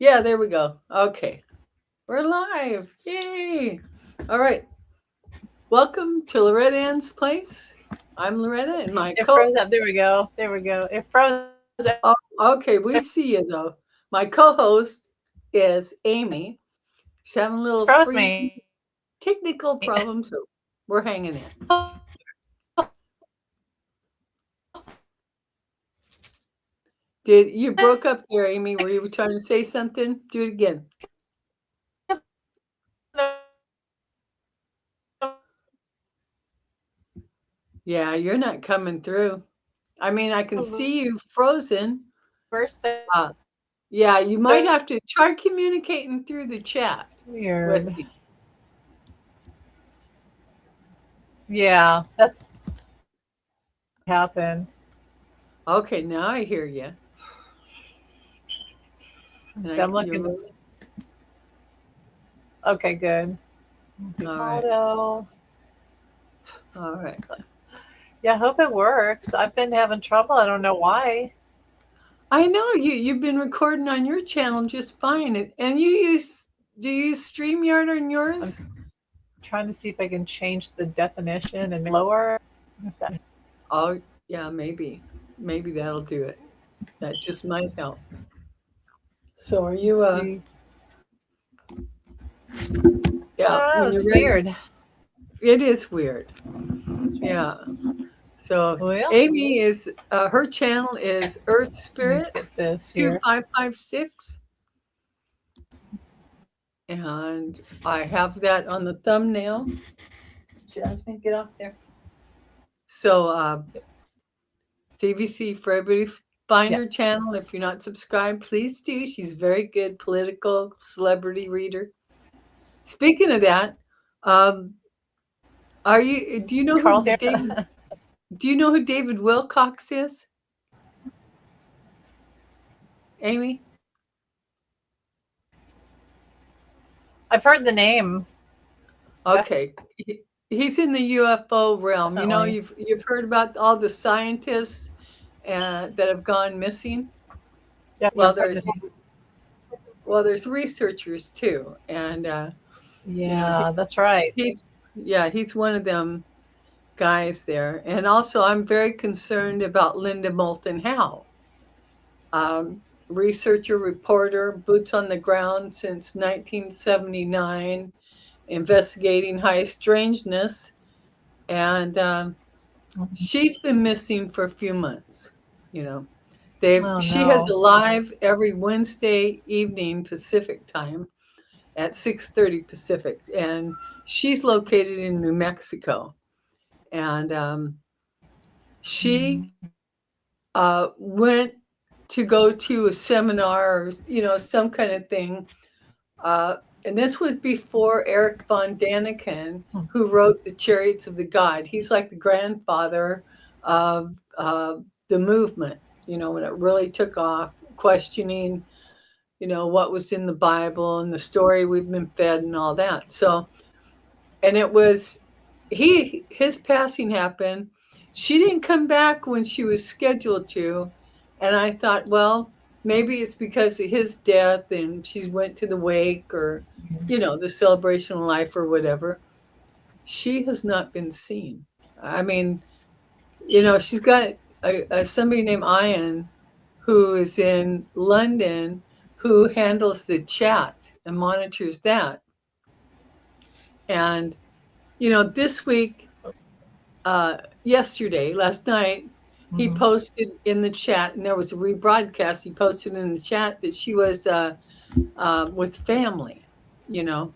Yeah, there we go. Okay. We're live. Yay. All right. Welcome to Loretta Ann's Place. I'm Loretta and my It froze up. There we go. There we go. It froze. oh, okay, we see you though. My co-host is Amy. She's having a It little froze freezing me. technical problems, so we're hanging in. Did you broke up there, Amy? Were you trying to say something? Do it again. Yeah, you're not coming through. I mean, I can see you frozen. First thing. Uh, yeah, you might have to try communicating through the chat with Weird. me. Yeah, that's happened. Okay, now I hear you. And So I'm looking. you're Okay, good. all right. Auto. All right. Yeah, I hope it works. I've been having trouble. I don't know why. I know you've been recording on your channel just fine. And do you use StreamYard on I'm yours? trying to see if I can change the definition and make it lower. Oh, yeah, maybe. Maybe that'll do it. That just might help. So are you Let's see. I yeah, don't know. when It's you're ready. weird. It is weird. Yeah. So Well, Amy is her channel is Earth let me Spirit get this here. 2556. And I have that on the thumbnail. Jasmine, get off there. So, CVC for everybody, find Yeah. her channel. If you're not subscribed, please do. She's a very good political celebrity reader. Speaking of that, um, are you? Do you know who Carl's here. David? Do you know who David Wilcox is? Amy? I've heard the name. Okay, he's in the UFO realm. You know, Definitely. you've heard about all the scientists that have gone missing. Yeah, Well, I've heard the there's name. there's researchers too, and you know Yeah, that's right. he's yeah he's one of them guys there. And also, I'm very concerned about Linda Moulton Howe, um, researcher, reporter, boots on the ground since 1979, investigating high strangeness, and Mhm. she's been missing for a few months. You know, they've Oh she has a no. live every Wednesday evening Pacific time at 6:30 Pacific, and she's located in New Mexico. And she Mm. went to go to a seminar, or some kind of thing. Uh, and this was before Eric von Daniken, who wrote The Chariots of the God. He's like the grandfather of the movement, when it really took off, questioning, what was in the Bible and the story we've been fed and all that. So, and it was his passing happened. She didn't come back when she was scheduled to, and I thought, well, maybe it's because of his death and she went to the wake, or the celebration of life or whatever. She has not been seen. I mean, she's got somebody named Ian who is in London, who handles the chat and monitors that. And this week, yesterday, last night, he Mhm. posted in the chat, and there was a rebroadcast. He posted in the chat that she was with family, you know,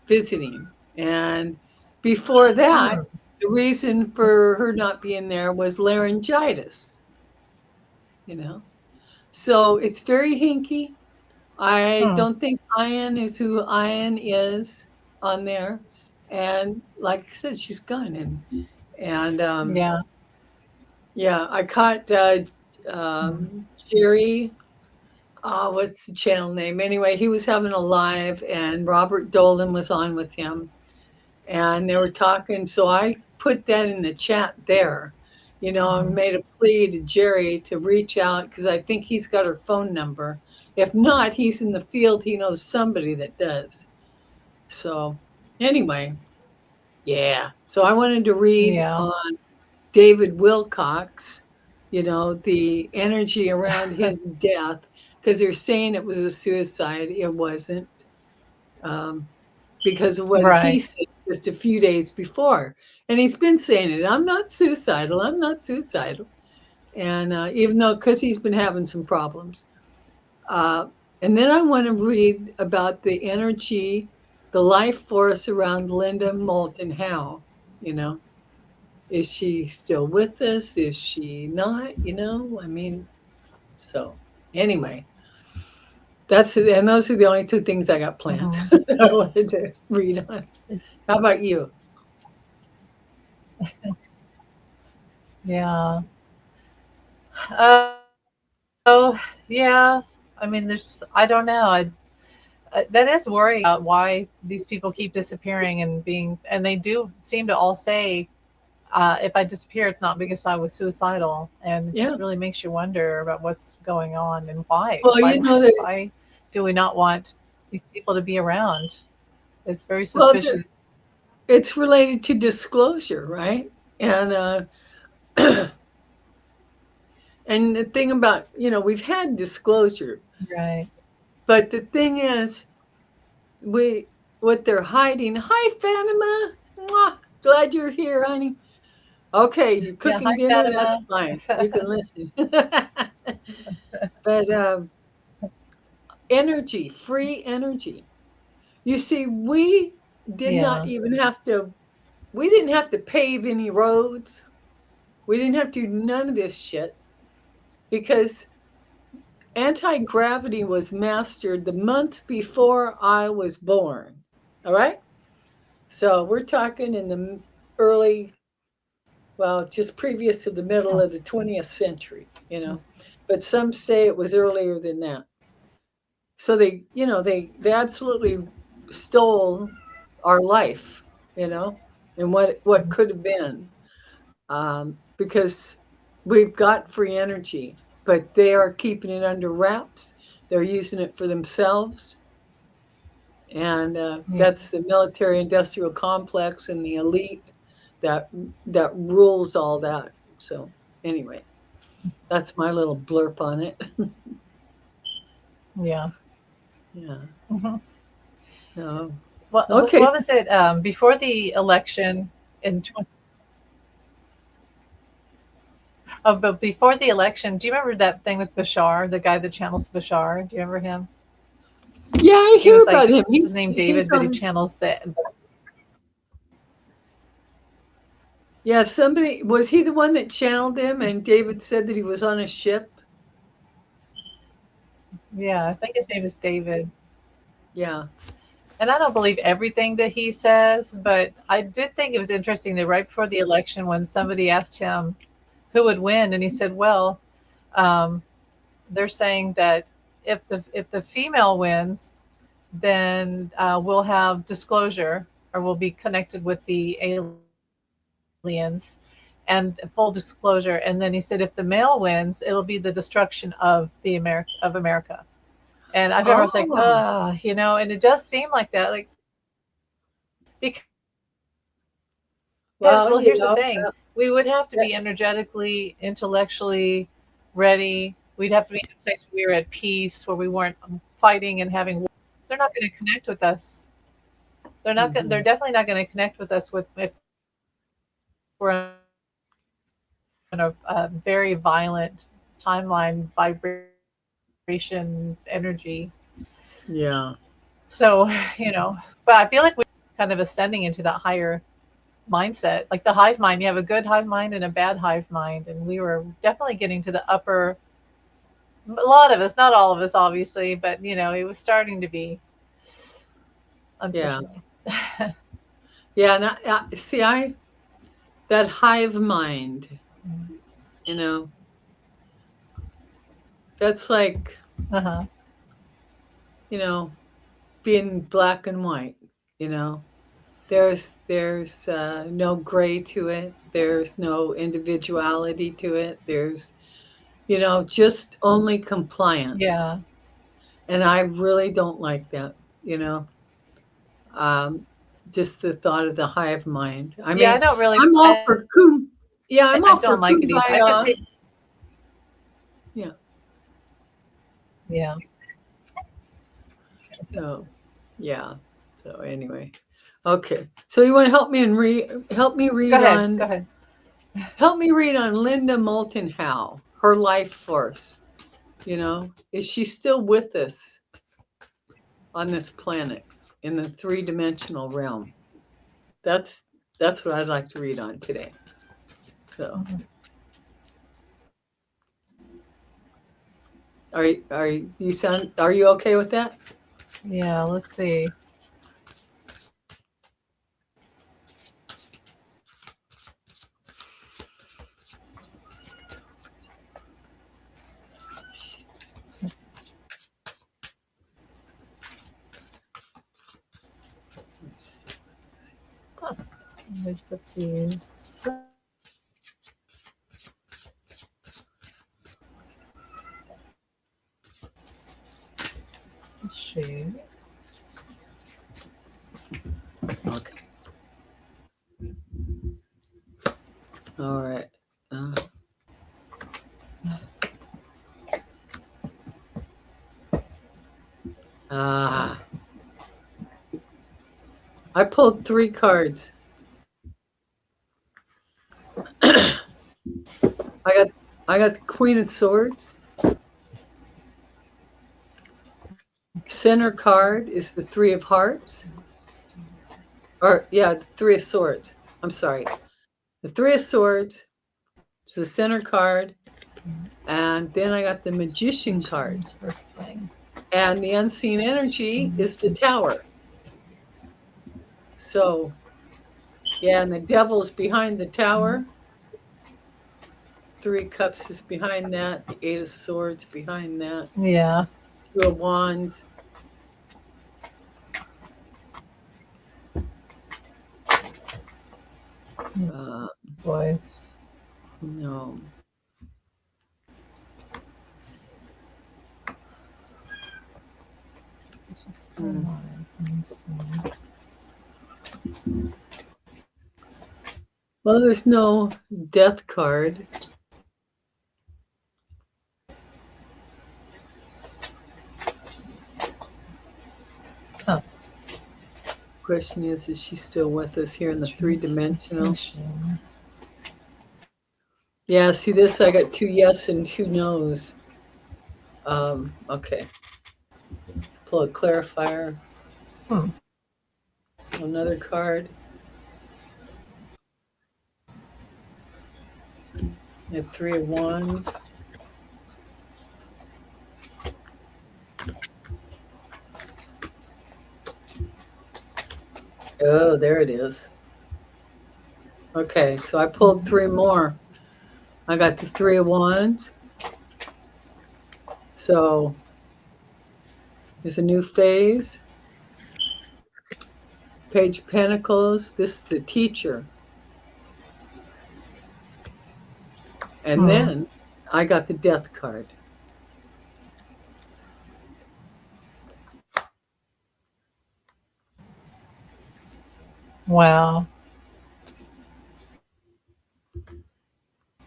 visiting. And before that, Hmm. the reason for her not being there was laryngitis, you know. So it's very hinky. I Hmm. don't think Ian is who Ian is on there. And like I said, she's gone. And Yeah. yeah, I caught Mhm. Jerry. What's the channel name? Anyway, he was having a live, and Robert Dolan was on with him, and they were talking. So I put that in the chat there, You know, I made a plea to Jerry to reach out because I think he's got her phone number. If not, he's in the field. He knows somebody that does. So, anyway, yeah. So I wanted to read Yeah. on David Wilcox, you know, the energy around his death, because they're saying it was a suicide. It wasn't, um, because of what he Right. said just a few days before. And he's been saying it. I'm not suicidal. I'm not suicidal. And even though, because he's been having some problems. Uh, and then I want to read about the energy, the life force around Linda Moulton Howe. You know, is she still with us? Is she not? You know, I mean, so anyway, that's it. And those are the only two things I got planned Mhm. that I wanted to read on. How about you? Yeah. Oh, yeah. I mean, I don't know. That is worrying about why these people keep disappearing and they do seem to all say, if I disappear, it's not because I was suicidal. And it Yeah. just really makes you wonder about what's going on and why. Well, Why, you know that, why do we not want these people to be around? It's very well, suspicious. it's related to disclosure, right? And, and the thing about, you know, we've had disclosure, Right. but the thing is, we, what they're hiding. Hi, Fatima. Mwah. Glad you're here, honey. Okay, you're Yeah. cooking Hi, dinner. That's Fatima. fine. You can listen. But energy, free energy. You see, we did not Yeah. even have to. We didn't have to pave any roads. We didn't have to do none of this shit because anti-gravity was mastered the month before I was born. All right? So we're talking in the early, well, just previous to the middle of the 20th century, you know. But some say it was earlier than that. So they, you know, they absolutely stole our life, you know, and what could have been, because we've got free energy, but they are keeping it under wraps. They're using it for themselves, and Yeah. that's the military-industrial complex and the elite that that rules all that. So anyway, that's my little blurb on it. Yeah. Yeah. Hmm. No. What Okay. was it before the election in 20, oh, but before the election, do you remember that thing with Bashar, the guy that channels Bashar? Do you remember him? Yeah, I He hear was about like, him. what's his name, He's David, but he channels the. yeah, somebody, was he the one that channeled him and David said that he was on a ship? Yeah, I think his name is David. Yeah. And I don't believe everything that he says, but I did think it was interesting that right before the election, when somebody asked him who would win, and he said, "Well, um, they're saying that if the female wins, then we'll have disclosure or we'll be connected with the aliens and full disclosure." And then he said, if the male wins, it'll be the destruction of America. And I remember I was like, Oh, oh, and it does seem like that, like because well, well, you here's the know, thing: we would have to that- be energetically, intellectually ready. We'd have to be in a place where we were at peace, where we weren't fighting and having war. They're not going to connect with us. They're not. They're mhm. definitely not going to connect with us if we're in a very violent timeline, vibration, energy. Yeah. So, but I feel like we're kind of ascending into that higher mindset, like the hive mind. You have a good hive mind and a bad hive mind, and we were definitely getting to the upper. A lot of us, not all of us, obviously, but it was starting to be, Yeah. unfortunately. Yeah. And see, that hive mind, you know, that's like, Uh-huh. you know, being black and white, you know. There's no gray to it. There's no individuality to it. There's, just only compliance. Yeah. And I really don't like that, you know. Um, just the thought of the hive mind. I Yeah, I mean, don't really I'm all for yeah, I'm I all don't for like it either. I could kumbaya. see. Yeah. Yeah. So, yeah. So anyway, okay. So you want to help me Go read ahead. Go on ahead. Linda Moulton Howe, her life force. Is she still with us on this planet in the three-dimensional realm? That's that's what I'd like to read on today. So, are you okay with that? Yeah, let's see. Let me put these. She. Okay. All right. Ah, I pulled 3 cards. I got the Queen of Swords. Center card is the 3 of Hearts. Or yeah, the 3 of Swords. I'm sorry. The 3 of Swords is the center card, and then I got the Magician card. And the unseen energy is the Tower. So, yeah, and the Devil's behind the Tower. 3 Cups is behind that. The 8 of Swords behind that. Yeah. 2 of Wands. Boy. No. Well, there's no Death card. Oh. Question is she still with us here in the three-dimensional? Yeah, see this? I got 2 yes and 2 no's. Okay. Pull a clarifier. Another card. I have 3 of Wands. Oh, there it is. Okay, so I pulled 3 more. I got the 3 of Wands. So there's a new phase. Page of Pentacles. This is the teacher. And then I got the Death card. Wow.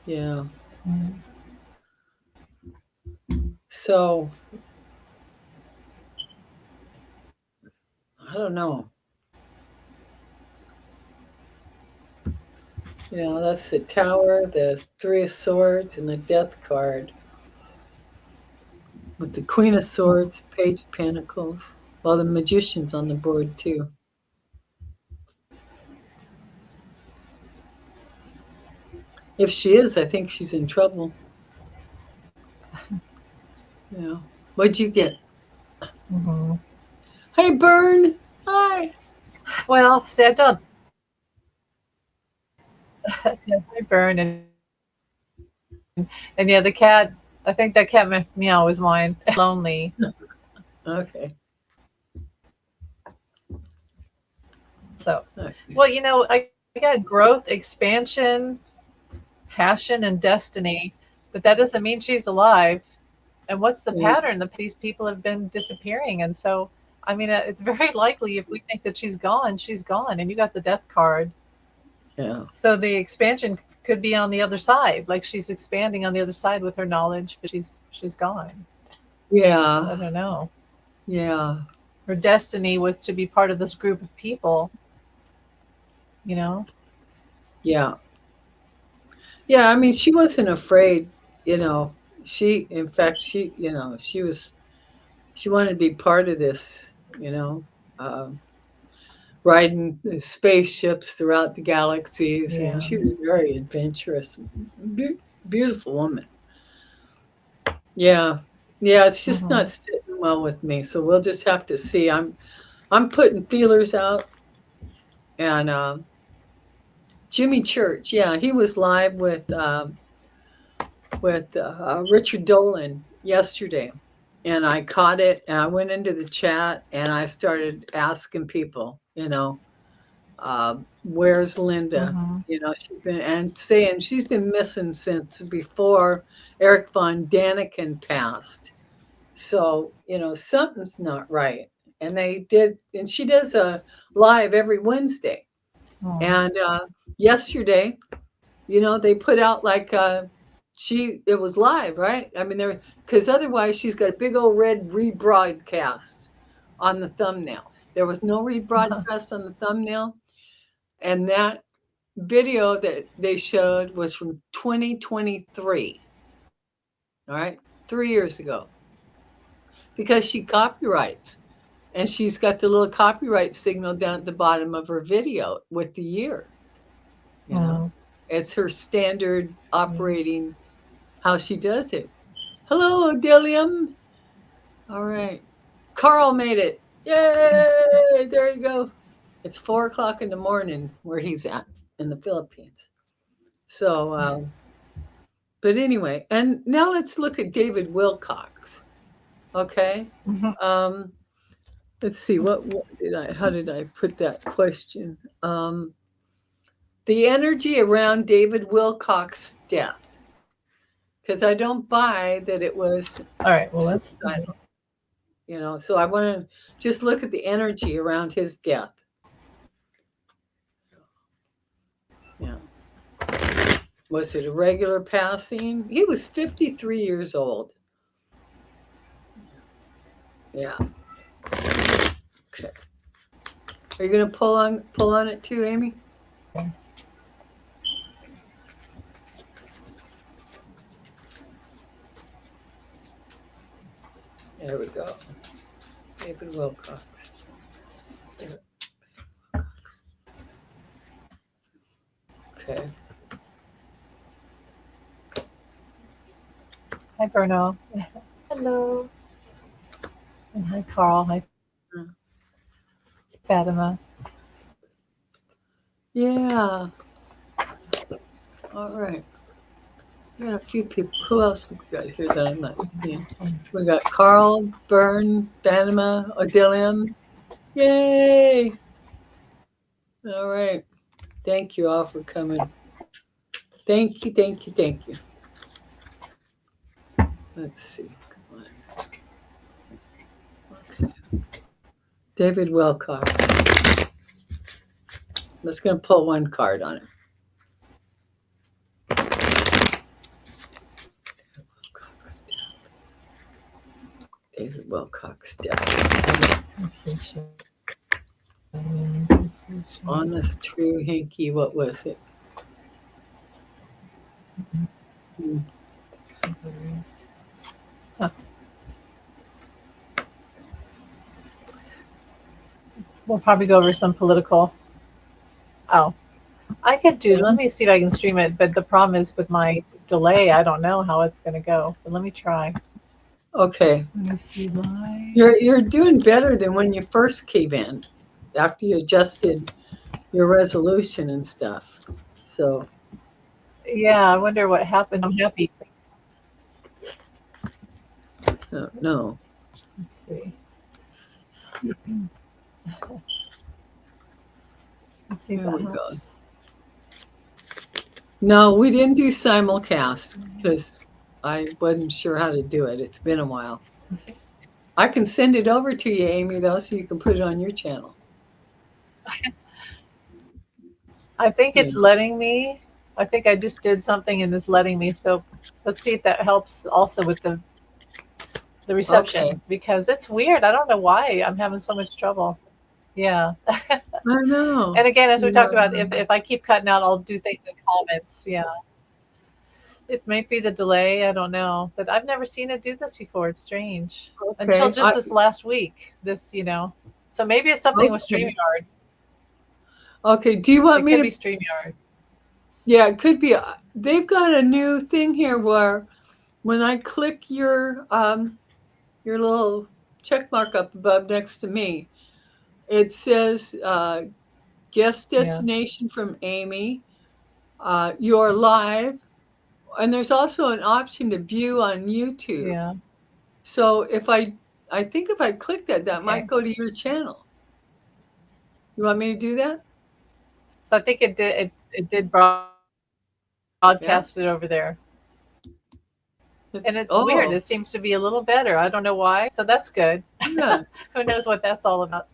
Yeah. So I don't know. That's the Tower, the 3 of Swords, and the Death card. With the Queen of Swords, Page of Pentacles. Well, the Magician's on the board too. If she is, I think she's in trouble. What'd you get? Hey, Bern. Hi. Well, see, I don't. I burn and yeah, the cat. I think that cat meow was mine. Lonely. Okay. So, Okay. well, I got growth, expansion, passion, and destiny, but that doesn't mean she's alive. And what's the Yeah. pattern? These people have been disappearing. And so, I mean, it's very likely if we think that she's gone, she's gone. And you got the death card. Yeah. So the expansion could be on the other side. Like she's expanding on the other side with her knowledge, but she's gone. I Yeah. don't know. Yeah. Her destiny was to be part of this group of people, you know? Yeah. Yeah. I mean, she wasn't afraid, you know. In fact, she wanted to be part of this, you know, um, riding the spaceships throughout the galaxies. And Yeah. she was very adventurous, Be- beautiful woman. Yeah. Yeah. It's just Hmm. not sitting well with me. So we'll just have to see. I'm putting feelers out and, Jimmy Church. Yeah. He was live with Richard Dolan yesterday, and I caught it, and I went into the chat, and I started asking people, where's Linda? Hmm. She's been and saying she's been missing since before Eric von Daniken passed. So something's not right. And she does a live every Wednesday, Hmm. and yesterday they put out like it was live, right? I mean, because otherwise she's got a big old red rebroadcast on the thumbnail. There was no rebroadcast on the thumbnail, and that video that they showed was from 2023. All right, 3 years ago, because she copyrights, and she's got the little copyright signal down at the bottom of her video with the year. You know, Hmm. it's her standard operating how she does it. Hello, Odilium. All right. Carl made it. Yay! There you go. It's 4 o'clock in the morning where he's at in the Philippines. So, but anyway, and now let's look at David Wilcox. Okay. Hmm. Um, let's see. How did I put that question? The energy around David Wilcox's death. Because I don't buy that it was All right. Well, let's. suicidal. So I want to just look at the energy around his death. Yeah. Was it a regular passing? He was 53 years old. Yeah. Okay. Are you going to pull on it too, Amy? There we go. David Wilcox. Okay. Hi, Bruno. Hello. And hi, Carl. Hi, Fatima. Yeah. All right. We got a few people. Who else have we got here that I'm not seeing? We got Carl, Byrne, Banema, Odilium. Yay! All right. Thank you all for coming. Thank you, thank you, thank you. Let's see. Come on. Okay. David Wilcox. I'm just going to pull one card on it. David Wilcox death. Honest, true, hinky. What was it? Huh. We'll probably go over some political. Oh, I could do. Yeah. Let me see if I can stream it. But the problem is with my delay, I don't know how it's going to go. But let me try. Okay. Let me see live. You're doing better than when you first came in, after you adjusted your resolution and stuff. So Yeah, I wonder what happened. I'm happy. no. Let's see. Let's see if There that we go. helps. No, we didn't do simulcast because I wasn't sure how to do it. It's been a while. I can send it over to you, Amy, though, so you can put it on your channel. I think it's Yeah. letting me. I think I just did something and it's letting me. So let's see if that helps also with the reception Okay. because it's weird. I don't know why I'm having so much trouble. Yeah. I know. And again, as we talked about, Yeah. if I keep cutting out, I'll do things in comments. Yeah. It might be the delay. I don't know. But I've never seen it do this before. It's strange. Until Okay. just this last week. So maybe it's something with Okay. StreamYard. Okay. Do you want It me could to? be StreamYard. Yeah, it could be. They've got a new thing here where when I click your little check mark up above next to me, it says guest Yeah. destination from Amy. You're live, and there's also an option to view on YouTube. Yeah. So I think if I click that, that might Okay. go to your channel. You want me to do that? So I think it did. It did Yeah. broadcast it over there. And it's weird. Oh, It seems to be a little better. I don't know why. So that's good. yeah. Who knows what that's all about?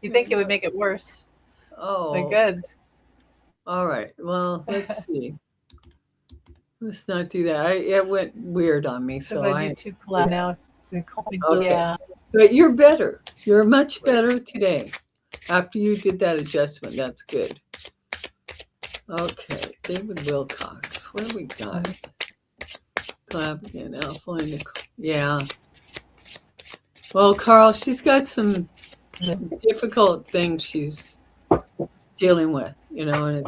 You think it would make it worse? But Oh, good. all right. Well, let's see. Let's not do that. It went weird on me, So so the I. YouTube collab now. Okay. Yeah. But you're better. You're much better today. After you did that adjustment, that's good. Okay, David Wilcox. What do we got? Clap again, Alpha and Nicole. Yeah. Well, Carl, she's got some difficult things she's dealing with, and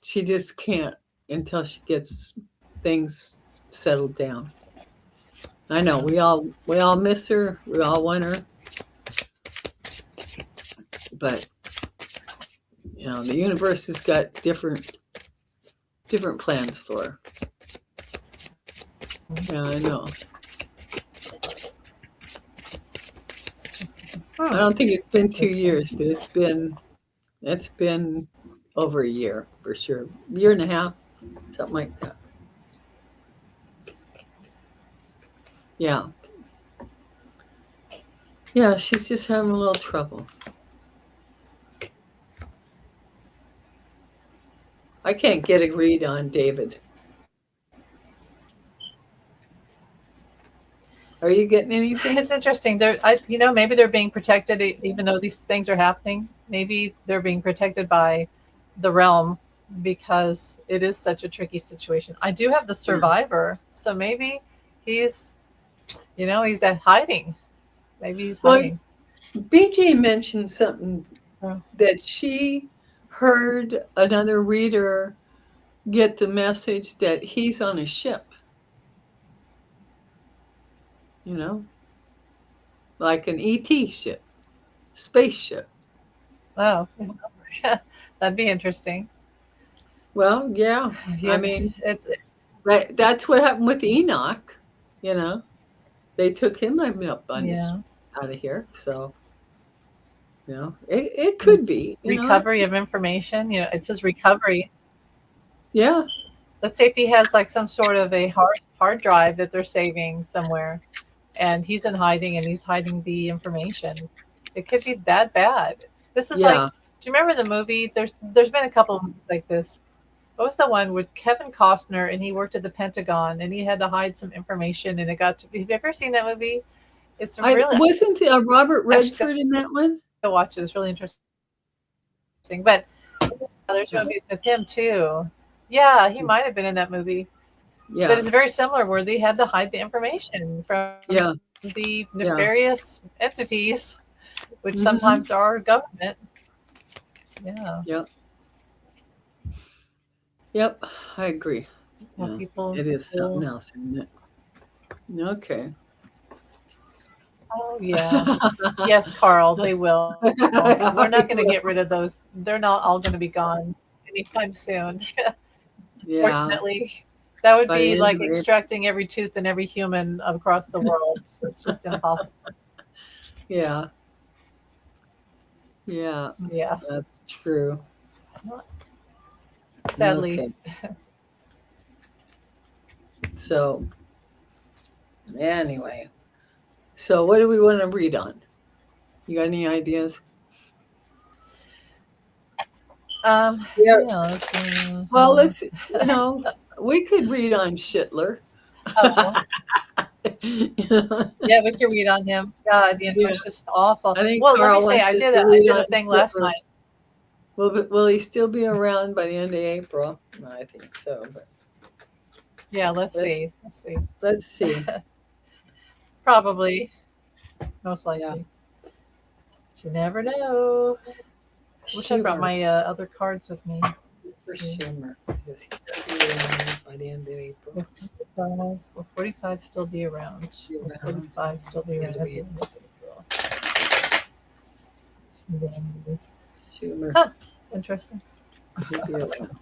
she just can't until she gets things settled down. I know we all miss her. We all want her, but the universe has got different plans for her. Yeah, I know. I don't think it's been 2 years, but it's been over a year for sure. Year and a half, something like that. Yeah. Yeah, she's just having a little trouble. I can't get a read on David. Are you getting anything? It's interesting. Maybe they're being protected, even though these things are happening. Maybe they're being protected by the realm because it is such a tricky situation. I do have the survivor, so maybe he's at hiding. Maybe he's hiding. BJ mentioned something Oh. that she heard another reader get the message that he's on a ship. Like an ET ship, spaceship. Oh, that'd be interesting. Well, yeah. I mean, that's what happened with Enoch. They took him up on out of here. So, it could be recovery of information. It says recovery. Yeah. Let's say if he has like some sort of a hard drive that they're saving somewhere, and he's in hiding and he's hiding the information. It could be that bad. This is like, do you remember the movie? There's been a couple of movies like this. What was the one with Kevin Costner and he worked at the Pentagon and he had to hide some information and have you ever seen that movie? It's really wasn't Robert Redford in that one? To watch it. It's really interesting. But there's movies with him too. Yeah, he might have been in that movie. Yeah. But it's very similar where they had to hide the information from the nefarious entities, which sometimes are government. Yeah. Yep, I agree. Well, it is something else, isn't it? Okay. Oh, yeah. Yes, Carl, they will. We're not going to get rid of those. They're not all going to be gone anytime soon. Fortunately. That would be like extracting every tooth in every human across the world. It's just impossible. Yeah. Yeah, Yeah, that's true. sadly. Okay. So, anyway. So, what do we want to read on? You got any ideas? Yeah. Yeah. Well, we could read on Schittler. Oh, Yeah. yeah, we can read on him. God, Yeah. it's just awful. I think Well, let me Carl say, wants I us did to a I read did a on thing last Schittler. night. Will he still be around by the end of April? I think so, but Yeah, let's let's see. Let's see. let's see. Probably, most Yeah. likely. But you never know. Wish I brought Schumer. my other cards with me. For Let's see. Schumer. Because he will be around by the end of April. Will 45 still be around? Be Will around. 45 still be around End at of the end April. of April? Schumer. Huh, interesting. He'll be around.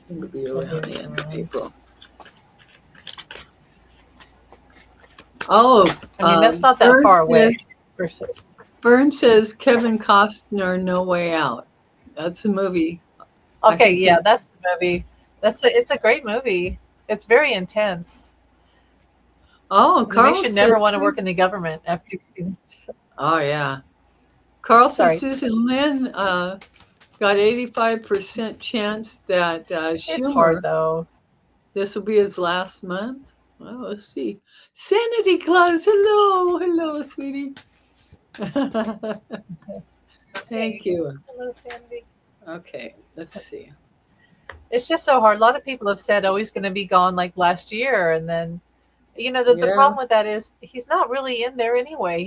He'll be around the end of April. Oh, I mean, that's not that Vern far away. Vern says Kevin Costner, No Way Out. That's a movie. Okay, yeah, that's the movie. It's a great movie. It's very intense. Oh, It Carl makes you says never want to work in the government after you've seen it. Oh yeah. Carl Sorry. says Susan Lynn got 85% chance that It's Schumer, hard though. this will be his last month. Well, let's see. Sanity Claus, hello, sweetie. Thank you. Hello, Sandy. Okay, let's see. It's just so hard. A lot of people have said, "Oh, he's going to be gone like last year," and then, the Yeah. problem with that is he's not really in there anyway.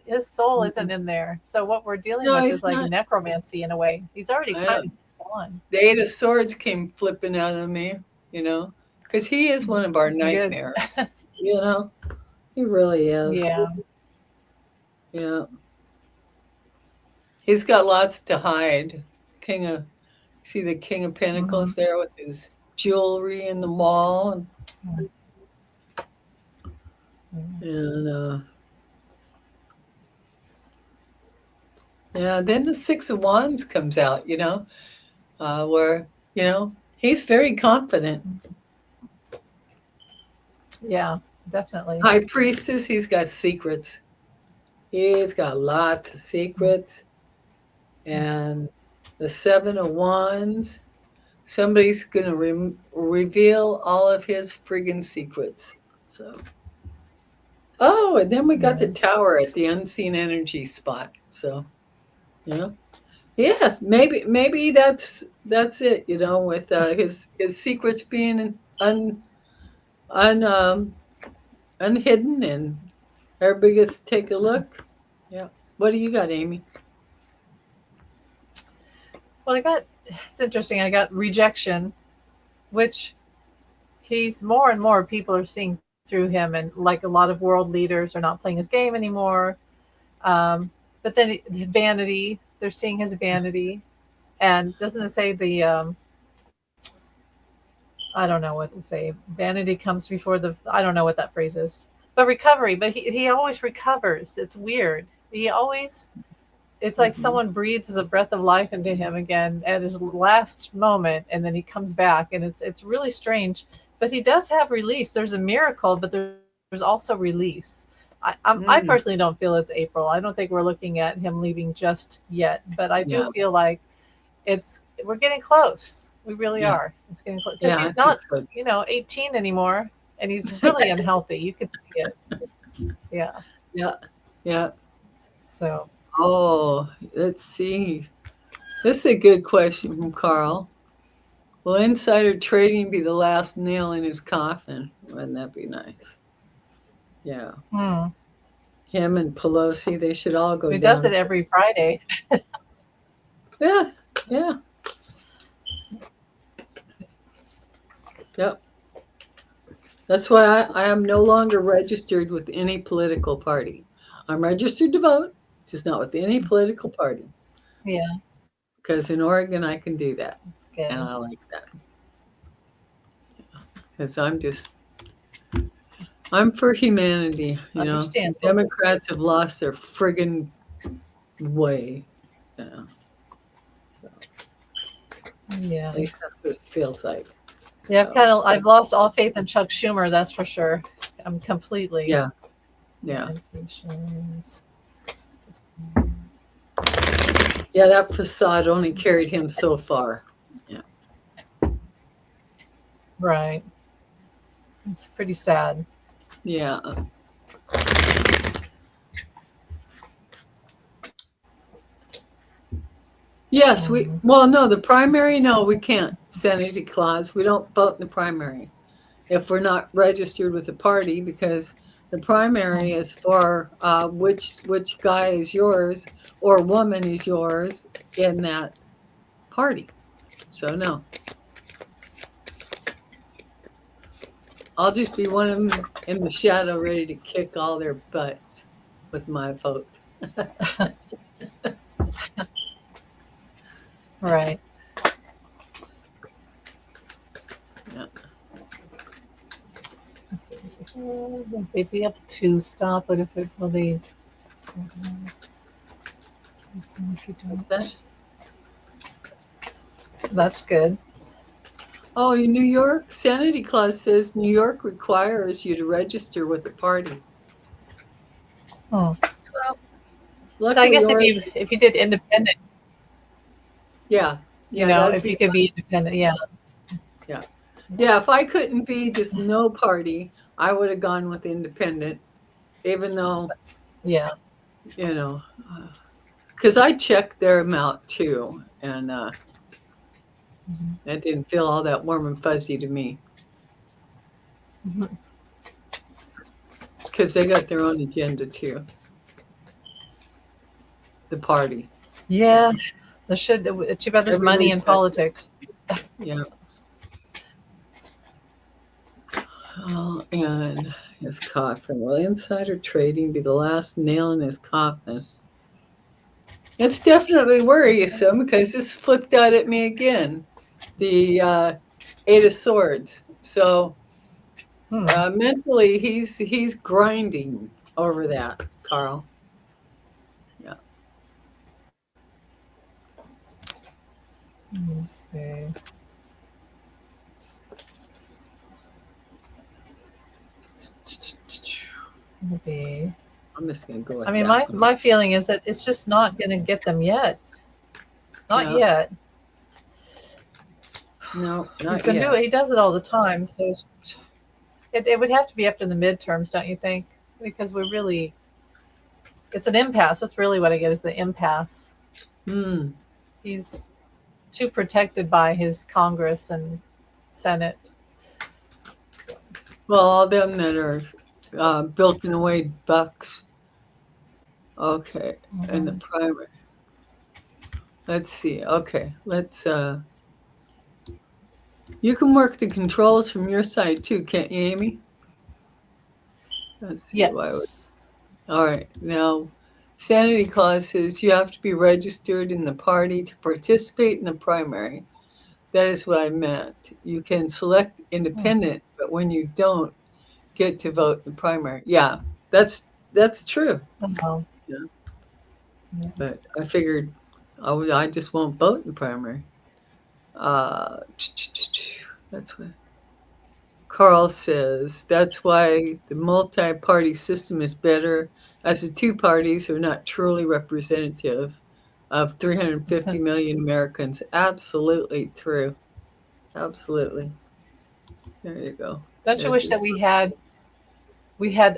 His soul isn't in there. So what we're dealing No, with he's is like not. necromancy in a way. He's already I kind know. of gone. The Eight of Swords came flipping out of me, because he is one of our nightmares. He really is. Yeah. Yeah. He's got lots to hide. See the King of Pentacles there with his jewelry in the mall. And then the Six of Wands comes out, where, he's very confident. Yeah, definitely. High Priestess, he's got secrets. He's got lots of secrets. And the Seven of Wands, somebody's going to reveal all of his friggin' secrets. So, and then we got the Tower at the unseen energy spot. So, yeah, maybe that's it. With his secrets being unhidden, and everybody gets to take a look. Yeah. What do you got, Amy? Well, it's interesting. I got rejection, which he's more and more people are seeing through him, and like a lot of world leaders are not playing his game anymore. But then vanity, they're seeing his vanity, and doesn't it say I don't know what to say. Vanity comes before I don't know what that phrase is, but recovery. But he always recovers. It's weird. It's like someone breathes a breath of life into him again at his last moment, and then he comes back, and it's really strange. But he does have release. There's a miracle, but there's also release. I personally don't feel it's April. I don't think we're looking at him leaving just yet, but I do feel like we're getting close. We really are. It's getting close because he's not, 18 anymore, and he's really unhealthy. You can see it. Yeah. Yeah. Yeah. So. Oh, let's see. This is a good question from Carl. Will insider trading be the last nail in his coffin? Wouldn't that be nice? Yeah. Him and Pelosi, they should all go down. He does it every Friday. Yeah. Yeah. Yep. That's why I am no longer registered with any political party. I'm registered to vote, just not with any political party. Yeah. Because in Oregon, I can do that. That's good. And I like that. Because I'm just, I'm for humanity, you know. Understandable. Democrats have lost their friggin' way. Yeah. Yeah. At least that's what it feels like. Yeah, I've lost all faith in Chuck Schumer, that's for sure. I'm completely. Yeah. Yeah. Yeah, that facade only carried him so far. Yeah. Right. It's pretty sad. Yeah. Yes, the primary, no, we can't. Sanity clause. We don't vote in the primary if we're not registered with the party, because the primary is for which guy is yours or woman is yours in that party. So no. I'll just be one of them in the shadow ready to kick all their butts with my vote. Right. Yeah. So this is, they'd be up to stop. What is it? Will they? If you don't, What's that? That's good. Oh, in New York, sanity clause says New York requires you to register with the party. Well, Well, so I guess if you did independent, yeah, if you could be independent, yeah. If I couldn't be just no party, I would have gone with independent, even though, because I checked their amount too, and that didn't feel all that warm and fuzzy to me. Because they got their own agenda too. The party. Yeah, it's too bad there's money in politics. Yeah. Oh, and his coffin. Will insider trading be the last nail in his coffin? It's definitely worrisome because this flipped out at me again. The Eight of Swords. So mentally, he's grinding over that, Carl. Yeah. Let's see. Maybe. I'm just gonna go with I mean, that. my feeling is that it's just not going to get them yet. Not yet. No, He's not going to yet. do it. He does it all the time. So it would have to be after the midterms, don't you think? Because it's an impasse. That's really what I get, is an impasse. He's too protected by his Congress and Senate. Well, all them that are built-in away bucks. Okay, and the primary. Let's see. Okay, let's. You can work the controls from your side too, can't you, Amy? Let's see. Yes. All right. Now, sanity clause says you have to be registered in the party to participate in the primary. That is what I meant. You can select independent, but when you don't get to vote in the primary, that's true. Oh. Yeah. But I figured I just won't vote in the primary. That's what Carl says. That's why the multi-party system is better, as the two parties are not truly representative of 350 million Americans. Absolutely true. Absolutely. There you go. Don't you wish that we had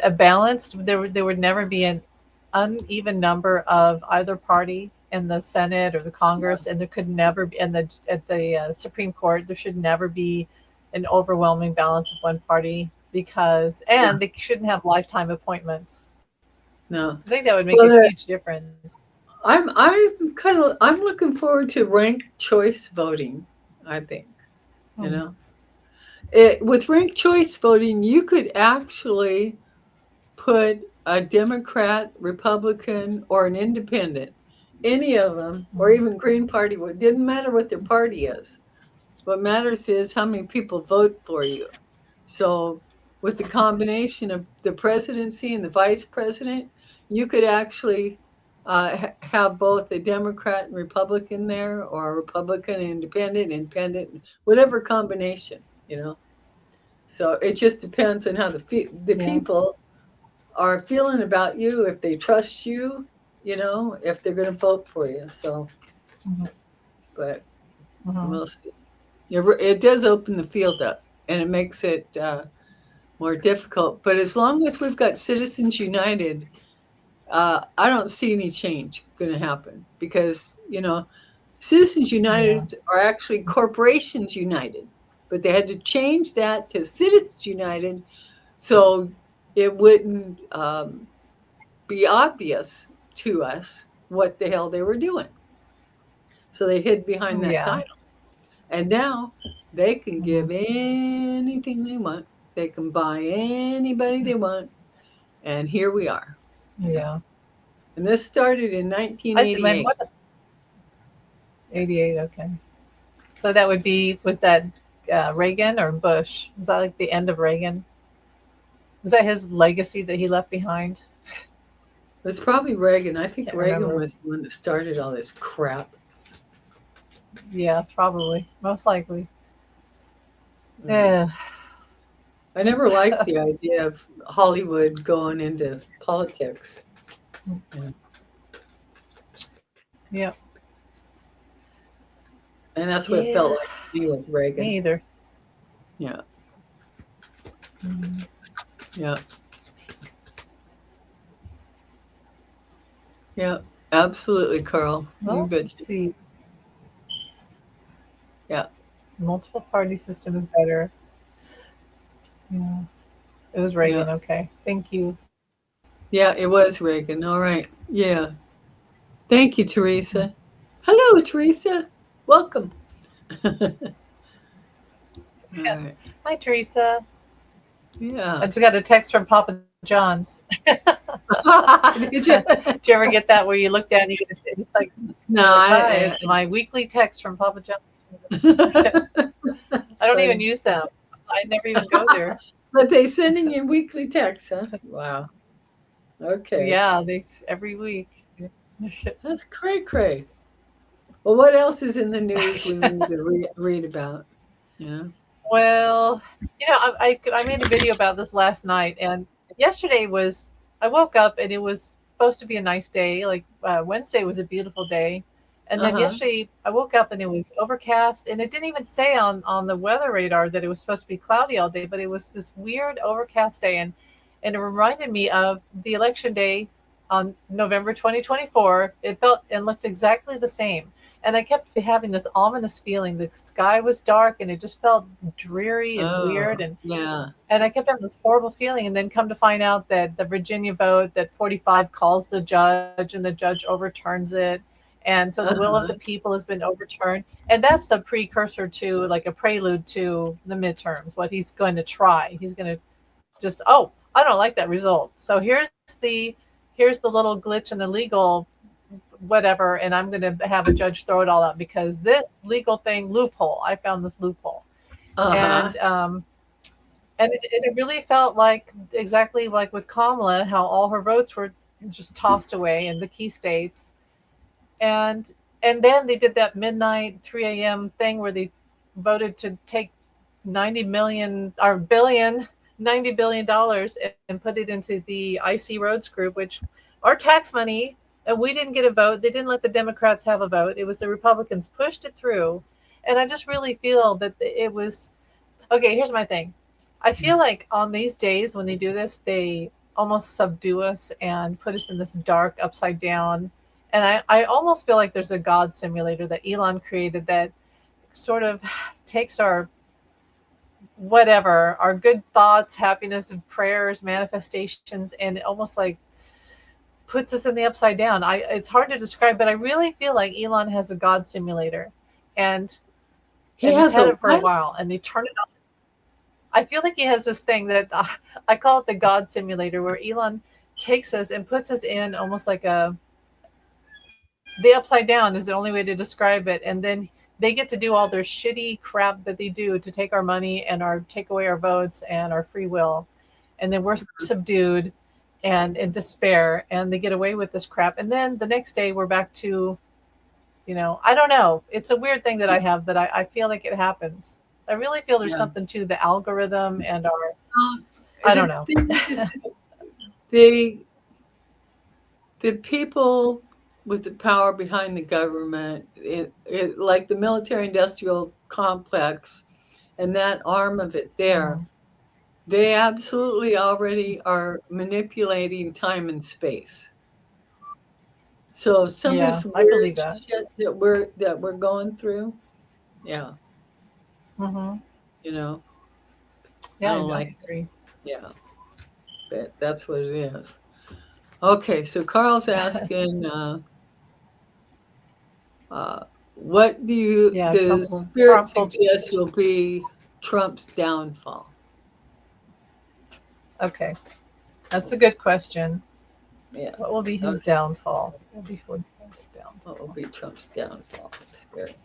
a balanced? There would never be an uneven number of either party in the Senate or the Congress, and there could never be at the Supreme Court. There should never be an overwhelming balance of one party, because they shouldn't have lifetime appointments. No, I think that would make a huge difference. I'm looking forward to ranked choice voting. I think, with ranked choice voting, you could actually put a Democrat, Republican, or an independent, any of them, or even Green Party. It didn't matter what their party is. What matters is how many people vote for you. So with the combination of the presidency and the vice president, you could actually have both a Democrat and Republican there, or a Republican and independent, whatever combination, you know. So it just depends on how the Yeah. people are feeling about you, if they trust you, you know, if they're going to vote for you. So, Mhm. but Mhm. we'll see. It does open the field up, and it makes it more difficult. But as long as we've got Citizens United, I don't see any change going to happen, because, you know, Citizens Yeah. United are actually Corporations United, but they had to change that to Citizens United so it wouldn't be obvious to us what the hell they were doing. So they hid behind that Yeah. title. And now they can Mhm. give anything they want. They can buy anybody they want. And here we are. You know. Yeah. And this started in Man, 1988. what 88, okay. So that would be, was that Reagan or Bush? Was that like the end of Reagan? Was that his legacy that he left behind? It was probably Reagan. I think Can't Reagan remember. was the one that started all this crap. Yeah, probably. Most likely. Mm. Yeah. I never liked the idea of Hollywood going into politics. Yeah. Yep. And that's what it Yeah. felt like to me with Reagan. Me either. Yeah. Mhm. Yeah. Yeah. Absolutely, Carl. You Well, bet. let's see. Yeah. Multiple party system is better. Yeah. It was Reagan. Yeah. Okay. Thank you. Yeah, it was Reagan. All right. Yeah. Thank you, Teresa. Hello, Teresa. Welcome. All right. Hi, Teresa. Yeah. I just got a text from Papa John's. Did you? Did you ever get that where you look down and it's like, No, hi, my weekly text from Papa John's. I don't even use them. I never even go there. But they sending you weekly texts, huh? Wow. Okay. Yeah, they every week. That's cray. Well, what else is in the news we need to read about? You know? Well, I made a video about this last night, and yesterday was, I woke up and it was supposed to be a nice day. Like Wednesday was a beautiful day, and then yesterday I woke up and it was overcast, and it didn't even say on the weather radar that it was supposed to be cloudy all day, but it was this weird overcast day, and it reminded me of the election day on November 2024. It felt and looked exactly the same. And I kept having this ominous feeling. The sky was dark and it just felt dreary and weird. And yeah. I kept having this horrible feeling. And then come to find out that the Virginia vote, that 45 calls the judge and the judge overturns it. And so the will of the people has been overturned. And that's the precursor to, like a prelude to the midterms, what he's going to try. He's going to just, oh, I don't like that result. So here's the little glitch in the legal whatever, and I'm going to have a judge throw it all out because this legal thing loophole. I found this loophole, and it really felt like exactly like with Kamala, how all her votes were just tossed away in the key states, and then they did that midnight 3 a.m. thing where they voted to take $90 billion and put it into the IC Roads group, which our tax money. And we didn't get a vote. They didn't let the Democrats have a vote. It was the Republicans pushed it through. And I just really feel that it was, okay, here's my thing. I feel like on these days when they do this, they almost subdue us and put us in this dark upside down. And I almost feel like there's a God simulator that Elon created that sort of takes our whatever, our good thoughts, happiness and prayers, manifestations, and it almost like puts us in the upside down. It's hard to describe, but I really feel like Elon has a God simulator, and he's had it for a while, and they turn it on. I feel like he has this thing that I call it the God simulator, where Elon takes us and puts us in almost like the upside down is the only way to describe it, and then they get to do all their shitty crap that they do to take our money and take away our votes and our free will, and then we're subdued and in despair, and they get away with this crap, and then the next day we're back to, I don't know. It's a weird thing that I have, that I feel like it happens. I really feel there's something to the algorithm and our, I don't know. The people with the power behind the government, like the military-industrial complex and that arm of it there, they absolutely already are manipulating time and space. So some of this weird shit that we're going through, yeah. Mm-hmm. Yeah, I don't like it. Yeah, but that's what it is. Okay, so Carl's asking, what does Spirit suggest will be Trump's downfall? Okay, that's a good question. Yeah. What will be his downfall? What will be Trump's downfall? Spirit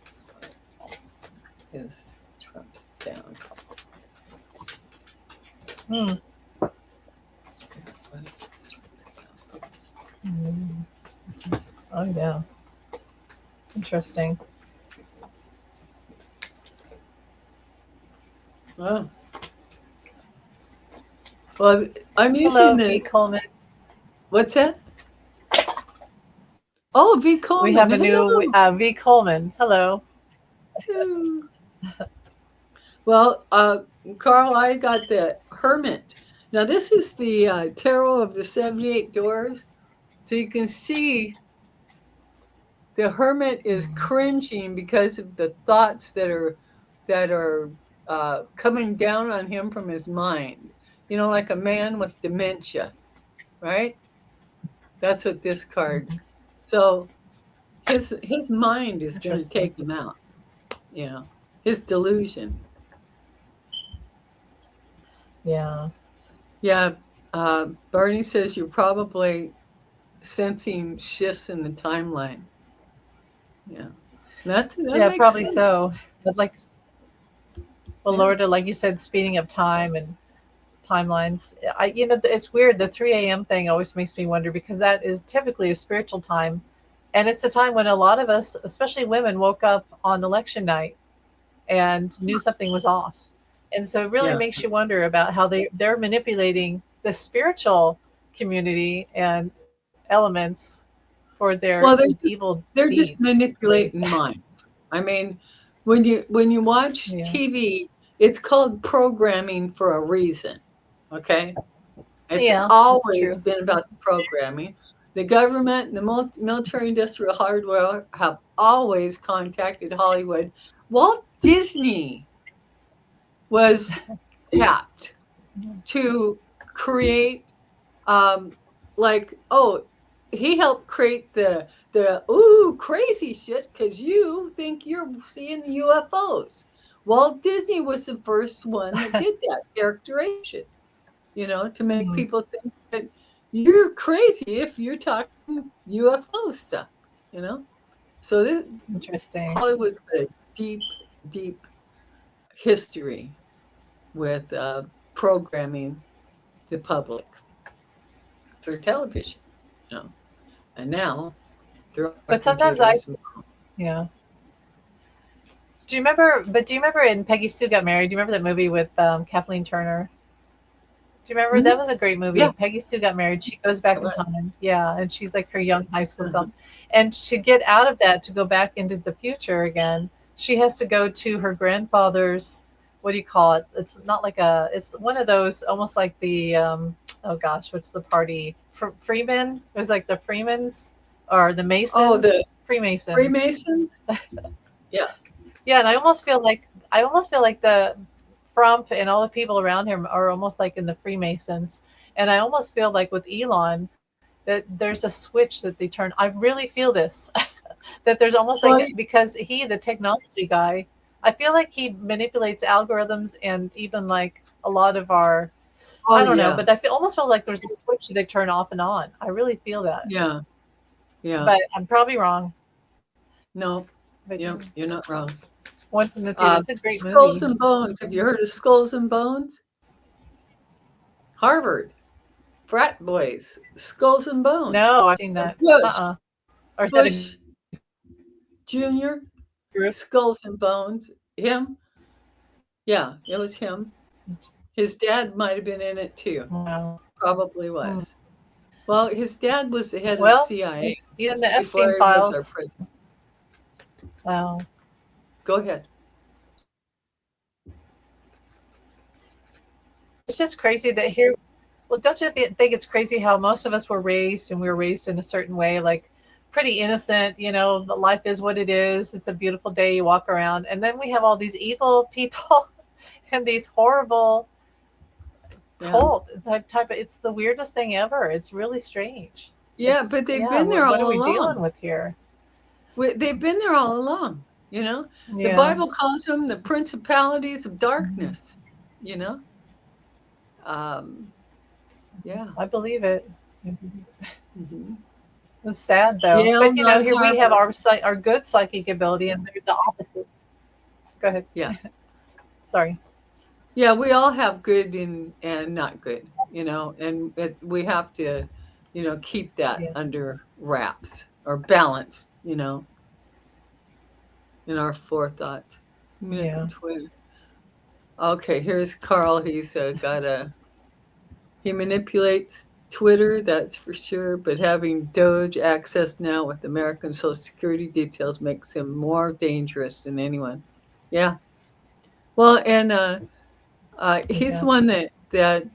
is Trump's downfall. Oh yeah, interesting. Oh. Well, I'm Hello, using V. Coleman. What's that? Oh, V. Coleman. We have a new V. Coleman. Hello. Well, Carl, I got the Hermit. Now, this is the tarot of the 78 doors. So you can see the Hermit is cringing because of the thoughts that are coming down on him from his mind. Like a man with dementia, right? That's what this card. So his mind is going to take him out. His delusion. Yeah. Yeah. Bernie says you're probably sensing shifts in the timeline. Yeah. That probably sense. So. But Lord, like you said, speeding up time and timelines. It's weird. The 3 a.m. thing always makes me wonder, because that is typically a spiritual time. And it's a time when a lot of us, especially women, woke up on election night and knew something was off. And so it really makes you wonder about how they're manipulating the spiritual community and elements for their evil They're deeds. Just manipulating minds. I mean, when you watch TV, it's called programming for a reason. Okay? It's always been about the programming. The government and the military-industrial hardware have always contacted Hollywood. Walt Disney was tapped to create, he helped create the crazy shit because you think you're seeing UFOs. Walt Disney was the first one that did that characterization, to make people think that you're crazy if you're talking UFO stuff, So this interesting. Hollywood's got a deep, deep history with programming the public through television, and now but sometimes do you remember in Peggy Sue Got Married? Do you remember that movie with Kathleen Turner? Do you remember? That was a great movie. Peggy Sue Got Married. She goes back in time. Yeah. And she's like her young high school self. And to get out of that, to go back into the future again, she has to go to her grandfather's, what do you call it? It's not like it's one of those, almost like the, what's the party? Freeman? It was like the Freemans or the Masons. Oh, the Freemasons. Freemasons? Yeah. Yeah. And I almost feel like the Trump and all the people around him are almost like in the Freemasons. And I almost feel like with Elon that there's a switch that they turn. I really feel this, that there's almost because the technology guy, I feel like he manipulates algorithms and even like a lot of our, I don't know, but I almost feel like there's a switch they turn off and on. I really feel that. Yeah. Yeah. But I'm probably wrong. No, But Yep, you're not wrong. Once in the Theater, it's a great Skulls movie. and Bones. Have you heard of Skulls and Bones? Harvard. Frat boys. Skulls and Bones. No, I've seen that. Bush. Or is that a Bush Jr. group? Skulls and Bones. Him? Yeah, it was him. His dad might have been in it too. Wow. Probably was. Well, his dad was the head of the Well, CIA even the before Epstein he was our files. president. Wow. Go ahead. It's just crazy that here. Well, don't you think it's crazy how most of us were raised, and we were raised in a certain way, like pretty innocent, life is what it is. It's a beautiful day, you walk around. And then we have all these evil people and these horrible cult type of, it's the weirdest thing ever. It's really strange. Yeah, but they've been there all along. What are we dealing with here? They've been there all along, Yeah. The Bible calls them the principalities of darkness, Yeah. I believe it. Mm-hmm. It's sad though. Yale, but not here we have Harvard. our good psychic ability, and maybe the opposite. Go ahead. Yeah. Sorry. Yeah, we all have good and not good, and we have to, keep that under wraps or balanced, in our forethought. Yeah. Twitter. Okay, here's Carl. He manipulates Twitter, that's for sure, but having Doge access now with American Social Security details makes him more dangerous than anyone. Yeah. Well, and he's one that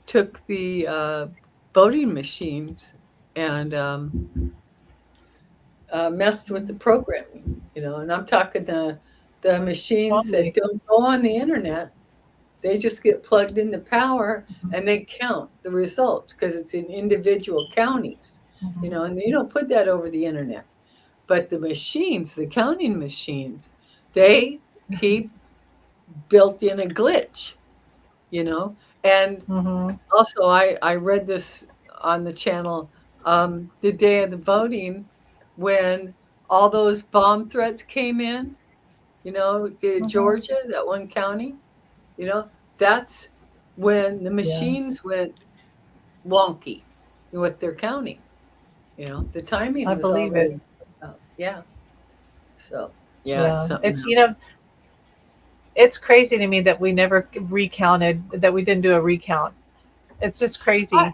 took the voting machines and messed with the programming, and I'm talking the machines that don't go on the internet. They just get plugged into power and they count the results because it's in individual counties, and you don't put that over the internet. But the machines, the counting machines, he built in a glitch, and also I read this on the channel the day of the voting when all those bomb threats came in, to Georgia, that one county. That's when the machines went wonky with their counting. The timing was believe already it. Yeah. So, it's it's crazy to me that we never recounted, that we didn't do a recount. It's just crazy. I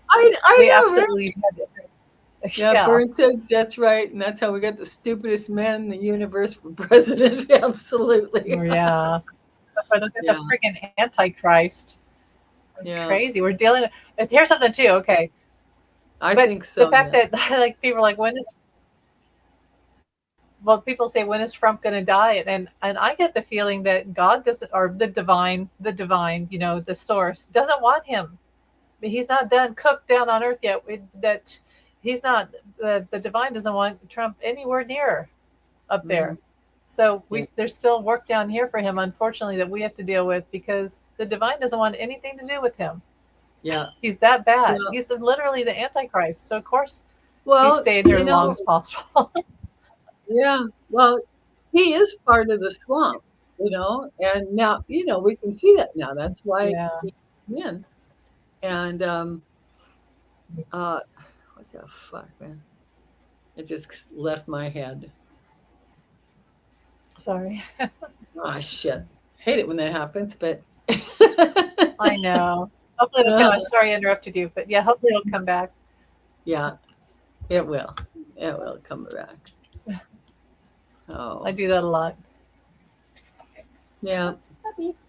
we know, absolutely right? Yeah, Byrne says that's right, and that's how we got the stupidest man in the universe for president. Absolutely. Yeah. But look at the freaking Antichrist. It's crazy. We're dealing with, here's something too, okay. I think so. The fact that like people are like, people say, when is Trump gonna die? And I get the feeling that God doesn't, or the divine, the source doesn't want him. He's not done cooked down on earth yet. That he's not, the divine doesn't want Trump anywhere near up there. So there's still work down here for him, unfortunately, that we have to deal with because the divine doesn't want anything to do with him. Yeah. He's that bad. Yeah. He's literally the Antichrist. So of course he stayed here as long as possible. Yeah. Well, he is part of the swamp, and now, we can see that now. That's why he came in. And what the fuck, man? It just left my head. Sorry. Oh, shit. Hate it when that happens, but I know. Hopefully it'll come. I'm sorry I interrupted you, but yeah, hopefully it'll come back. Yeah, it will. It will come back. Oh, I do that a lot. Yeah,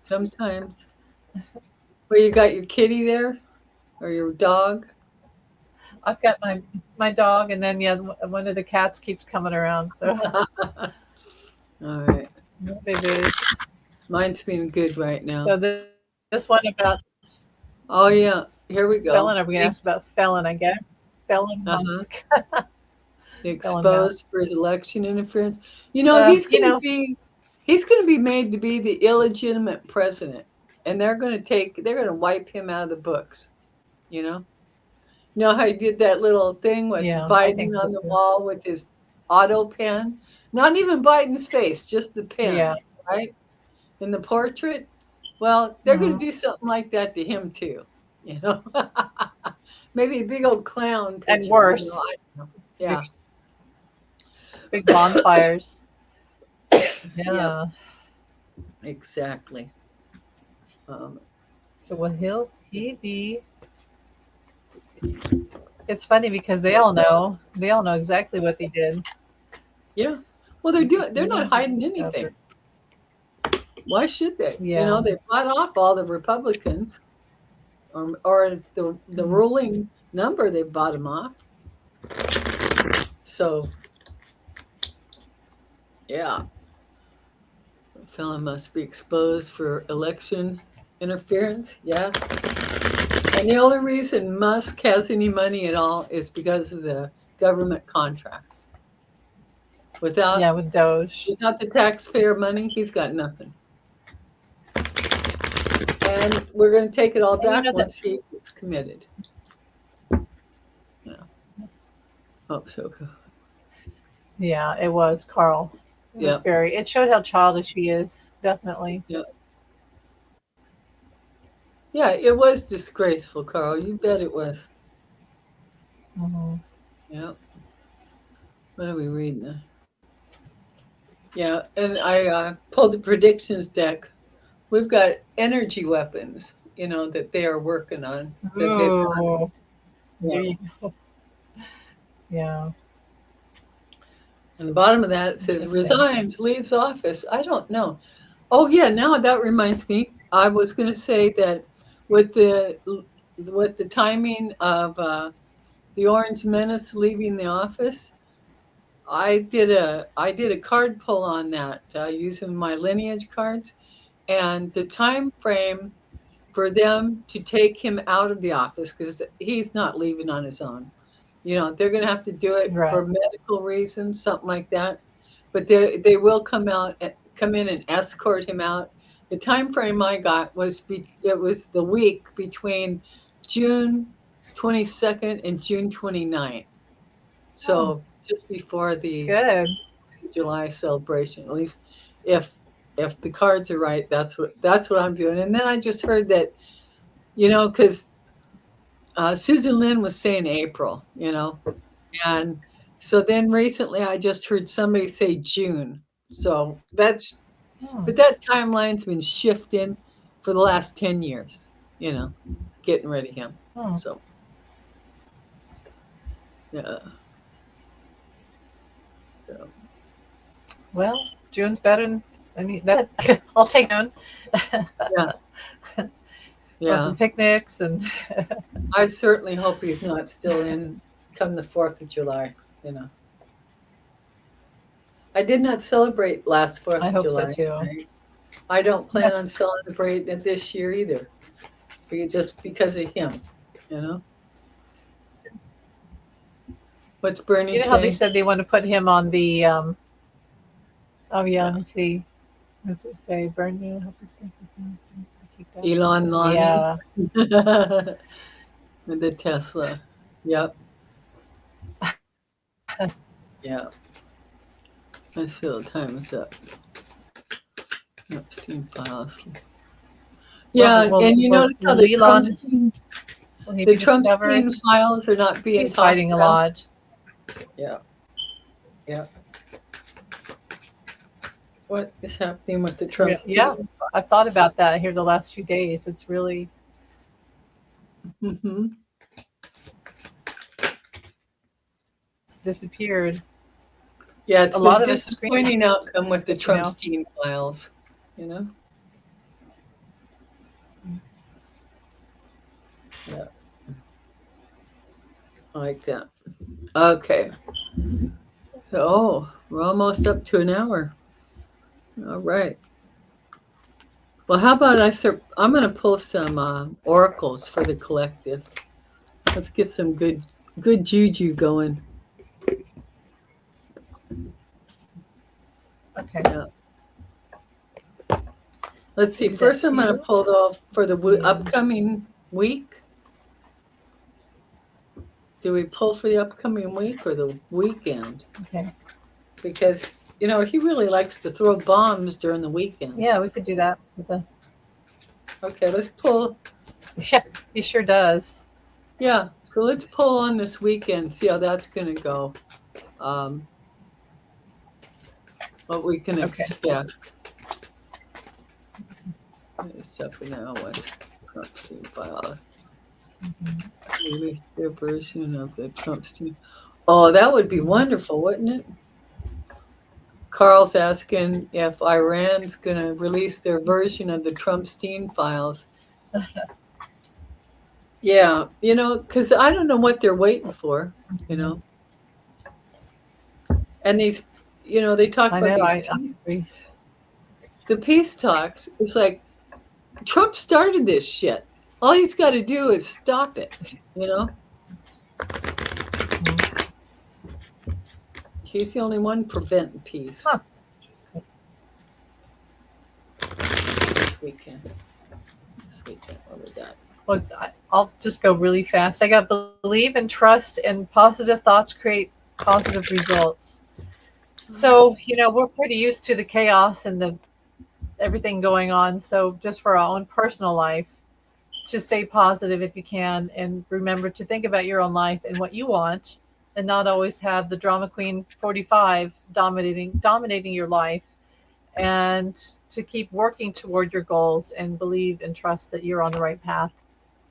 sometimes. Well, you got your kitty there, or your dog? I've got my dog, and then one of the cats keeps coming around. So. All right. Baby. Mine's been good right now. So this one about. Oh yeah, here we go. Felon. Are we gonna ask about Felon? I guess. Felon Musk. Exposed for his election interference. He's going to be made to be the illegitimate president, and they're going to wipe him out of the books. You know how he did that little thing with Biden on the wall with his auto pen, Not even Biden's face, just the pen, Yeah. right? In the portrait. Well, they're going Mhm. to do something like that to him too. You know, maybe a big old clown And picture. worse. I don't know. Big, Yeah. big bonfires. Yep. Yeah. Exactly. Um, So will he be? It's funny because they all know. They all know exactly what they did. yeah. Well, they're Because doing. he They're not won't be hiding discovered. anything. Why should they? You know, Yeah. they bought off all the Republicans, or the Mm. ruling number. They bought them off. So yeah, the fellow must be exposed for election interference. Yeah. And the only reason Musk has any money at all is because of the government contracts. Without Yeah, with Doge. without the taxpayer money, he's got nothing. And we're going to take it all And you back know that. once he gets committed. Yeah. Oh, so good. Yeah, it was Carl. It was Yeah. very. It showed how childish he is. Definitely. Yeah. Yeah. It was disgraceful, Carl. You bet it was. Hmm. Yeah. What are we reading now? Yeah. And I pulled the predictions deck. We've got energy weapons, that they are working on. That they've got. Ooh. There Yeah. you go. Yeah. On the bottom of that, it says Interesting. resigns, leaves office. I don't know. Oh yeah, now that reminds me. I was going to say that with the timing of the Orange Menace leaving the office, I did a card pull on that using my lineage cards, and the time frame for them to take him out of the office because he's not leaving on his own. They're going to have to do it Right. for medical reasons, something like that. But they will come in and escort him out. The time frame I got it was the week between June 22nd and June 29th. Oh, So just before the good. July celebration, at least if if the cards are right, that's what I'm doing. And then I just heard that, because Susan Lynn was saying April, and so then recently I just heard somebody say June. So Hmm. but that timeline's been shifting for the last 10 years, getting rid of him. Hmm. So, yeah. So, Well, June's better than. I mean, that I'll take June. yeah. Go Yeah. some picnics and. I certainly hope he's not still in come the 4th of July, you know. I did not celebrate last 4th I of hope so July. too. I don't plan on celebrating it this year either, just because of him, you know. What's Bernie You know how they say? said they want to put him on the. Oh yeah, Yeah. let me see. What does it say? Bernie, help us make the keep that. Elon Lonnie Yeah. with the Tesla. Yep. Yeah. Let's feel the time is up. Epstein files. Well, Yeah, and you notice how the Elon will he The be discovered? Trumpstein files are not being He's talked fighting a about. lot. Yeah. Yeah. What is happening with the Trumpstein? Yeah, I've thought about that here the last few days. It's really Mm-hmm. disappeared. Yeah, it's A been lot a of us screaming, disappointing outcome with the but you know, Trumpstein files, you know? Yeah, I like that. Okay. Oh, we're almost up to an hour. All right. Well, how about I'm going to pull some oracles for the collective. Let's get some good juju going. okay. Yeah. Let's see. Maybe First, that's I'm going to you. pull for the Yeah. upcoming week. Do we pull for the upcoming week or the weekend? Okay. Because he really likes to throw bombs during the weekend. Yeah, we could do that. Okay, let's pull. Yeah, he sure does. Yeah, so let's pull on this weekend, see how that's going to go. What we can expect. Except now what's Trumpstein file. Release their version of the Trumpstein. Oh, that would be wonderful, wouldn't it? Carl's asking if Iran's going to release their version of the Trumpstein files. Yeah, because I don't know what they're waiting for, And these, they talk about the peace talks. It's like Trump started this shit. All he's got to do is stop it, He's the only one preventing peace. Huh. This weekend, what was that? Well, I'll just go really fast. I got believe and trust, and positive thoughts create positive results. So, we're pretty used to the chaos and everything going on. So just for our own personal life, to stay positive if you can, and remember to think about your own life and what you want, and not always have the drama queen 45 dominating your life, and to keep working toward your goals and believe and trust that you're on the right path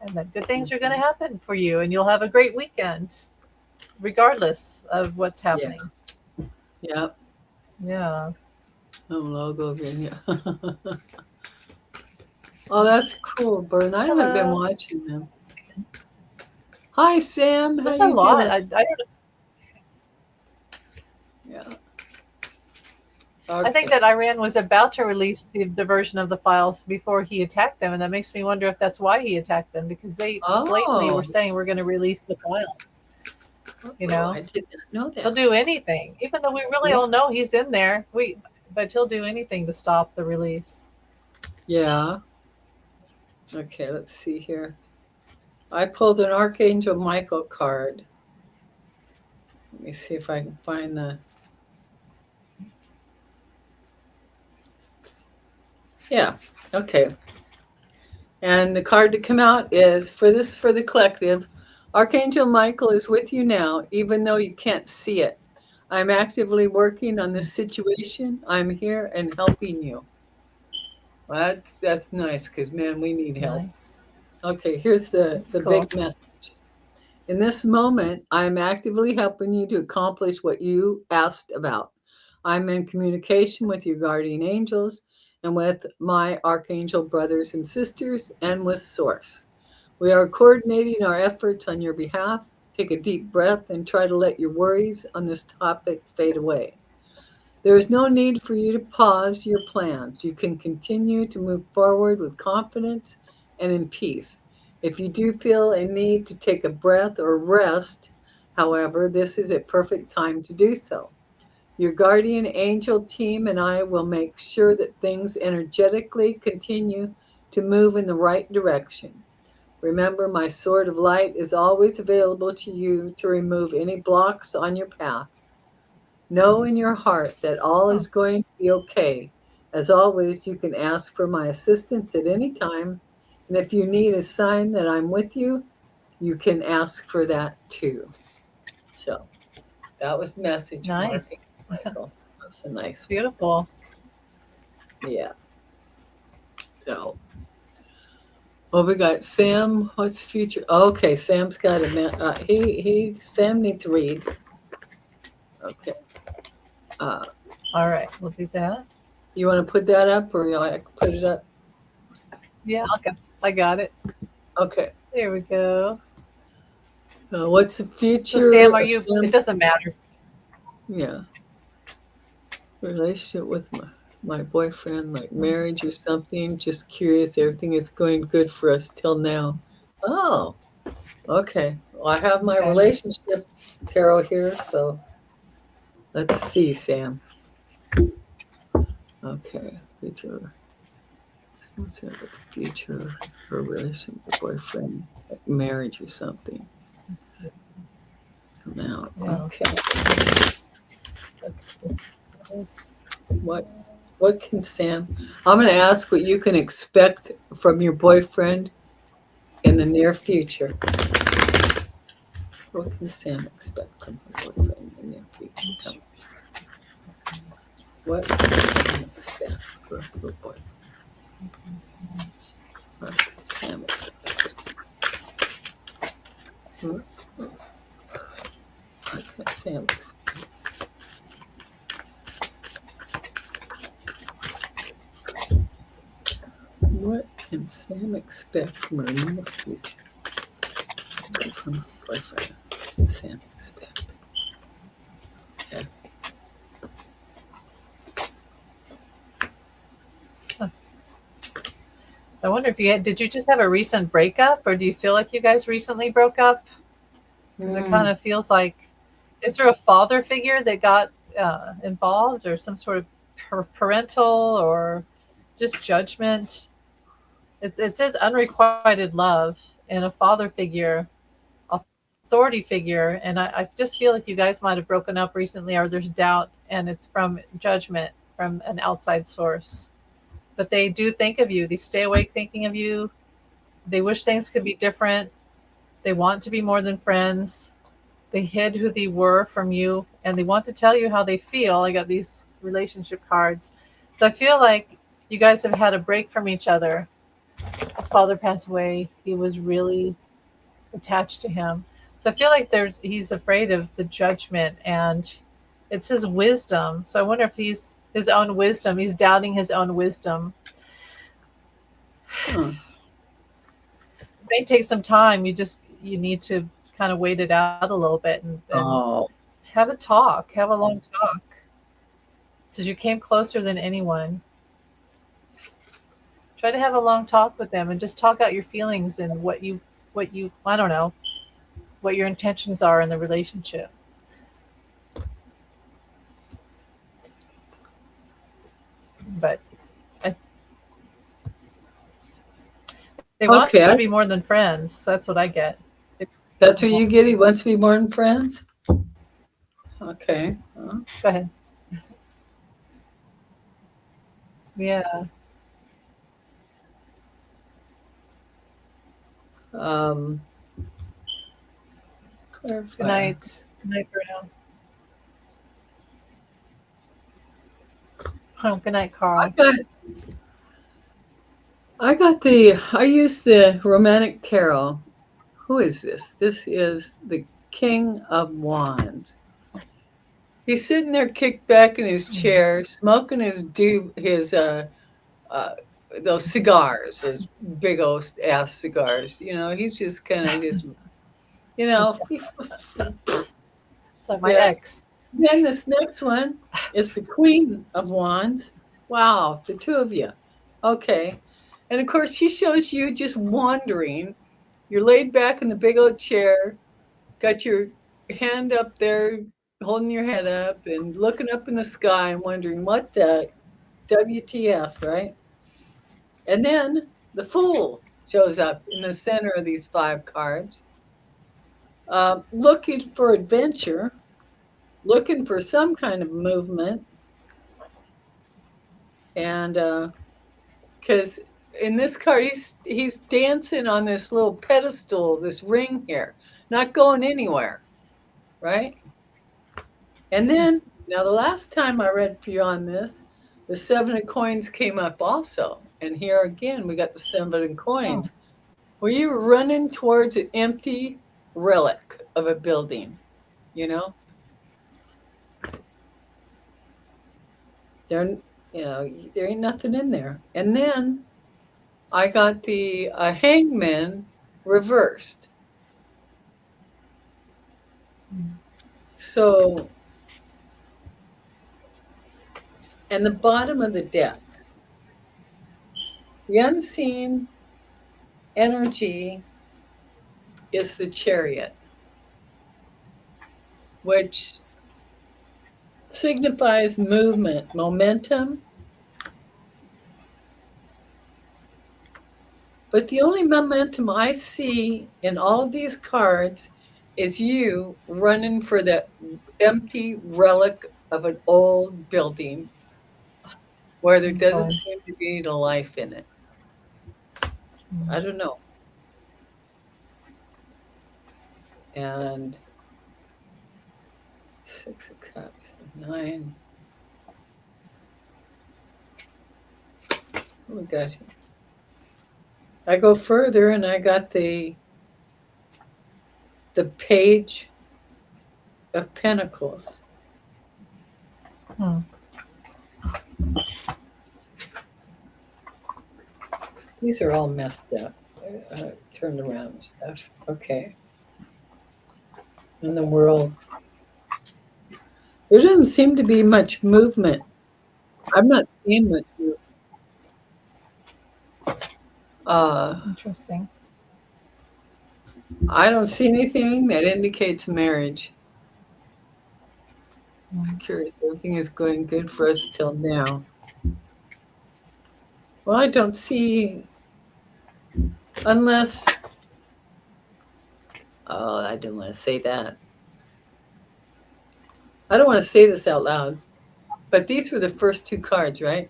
and that good things are going to happen for you, and you'll have a great weekend regardless of what's happening. Yeah. Yeah. Logo video. Oh, that's cool, Bern. I haven't been watching them. Hi, Sam. There's How a you lot. doing? I don't know. Yeah. I think that Iran was about to release the version of the files before he attacked them, and that makes me wonder if that's why he attacked them, because they blatantly were saying we're going to release the files. I did not know that. He'll do anything, even though we really all know he's in there. But he'll do anything to stop the release. Yeah. Okay, let's see here. I pulled an Archangel Michael card. Let me see if I can find the... Yeah, okay. And the card to come out is, for the collective, Archangel Michael is with you now, even though you can't see it. I'm actively working on this situation. I'm here and helping you. Well, that's nice, because, man, we need help. Nice. Okay, here's the Cool. big message. In this moment, I'm actively helping you to accomplish what you asked about. I'm in communication with your guardian angels and with my archangel brothers and sisters and with Source. We are coordinating our efforts on your behalf. Take a deep breath and try to let your worries on this topic fade away. There is no need for you to pause your plans. You can continue to move forward with confidence and in peace. If you do feel a need to take a breath or rest, however, this is a perfect time to do so. Your guardian angel team and I will make sure that things energetically continue to move in the right direction. Remember, my sword of light is always available to you to remove any blocks on your path. Know in your heart that all is going to be okay. As always, you can ask for my assistance at any time. And if you need a sign that I'm with you, you can ask for that too. So that was the message. Nice. Michael. That's a nice one. Beautiful. Yeah. So, well, we got Sam. What's the future? Okay, Sam's got a Sam needs to read. Okay. All right, we'll do that. You want to put that up, or you want to put it up? Yeah, I got it. Okay. There we go. What's the future? So Sam, it doesn't matter. Yeah. Relationship with my boyfriend, like marriage or something. Just curious. Everything is going good for us till now. Oh, okay. Well, I have my relationship tarot here, so let's see, Sam. Okay, future. What's that? The future for relationship with a boyfriend, like marriage or something. Come out. Yeah. Okay. What can Sam? I'm going to ask what you can expect from your boyfriend in the near future. What can Sam expect from her boyfriend in the near future? What can Sam expect from her boyfriend? What can Sam expect? What can Sam expect? What can Sam expect from her near future? From her boyfriend? What can Sam expect? Yeah. I wonder if did you just have a recent breakup, or do you feel like you guys recently broke up? Because it kind of feels like, is there a father figure that got involved, or some sort of parental or just judgment? It says unrequited love and a father figure, authority figure, and I just feel like you guys might have broken up recently, or there's doubt, and it's from judgment from an outside source. But they do think of you. They stay awake thinking of you. They wish things could be different. They want to be more than friends. They hid who they were from you, and they want to tell you how they feel. I got these relationship cards. So I feel like you guys have had a break from each other. His father passed away. He was really attached to him. So I feel like he's afraid of the judgment, and it's his wisdom. So I wonder if he's his own wisdom. He's doubting his own wisdom. It may take some time. You need to kind of wait it out a little bit and have a talk. Have a long talk. So you came closer than anyone. Try to have a long talk with them and just talk out your feelings and what you I don't know, what your intentions are in the relationship. But they want to be more than friends. That's what I get. That's what you get? He wants to be more than friends? Okay. Go ahead. Yeah. Clarify. Good night. Good night, Bruno. Oh, good night, Carl. I used the Romantic Tarot. Who is this? This is the King of Wands. He's sitting there kicked back in his chair, smoking those cigars, those big old ass cigars. He's just kind of just, It's like my ex. Then this next one is the Queen of Wands. Wow, the two of you. Okay. And of course, she shows you just wandering. You're laid back in the big old chair, got your hand up there, holding your head up and looking up in the sky and wondering what the WTF, right? And then the Fool shows up in the center of these 5 cards, looking for adventure, looking for some kind of movement. And because in this card, he's dancing on this little pedestal, this ring here, not going anywhere, right? And then, now the last time I read for you on this, the 7 of coins came up also. And here again, we got the 7 of coins. Were you running towards an empty relic of a building, There ain't nothing in there. And then I got the Hangman reversed. So, and the bottom of the deck, the unseen energy is the Chariot, which signifies movement, momentum. But the only momentum I see in all of these cards is you running for that empty relic of an old building where there doesn't God. seem to be any life in it. I don't know. And 6 of Cups, 9. What we got here? I go further and I got the Page of Pentacles. Hmm. These are all messed up. Turned around and stuff. Okay. In the world. There doesn't seem to be much movement. I'm not seeing much movement. Interesting. I don't see anything that indicates marriage. It's curious. Everything is going good for us till now. Well, I don't see, unless, oh, I didn't want to say that. I don't want to say this out loud, but these were the first two cards, right?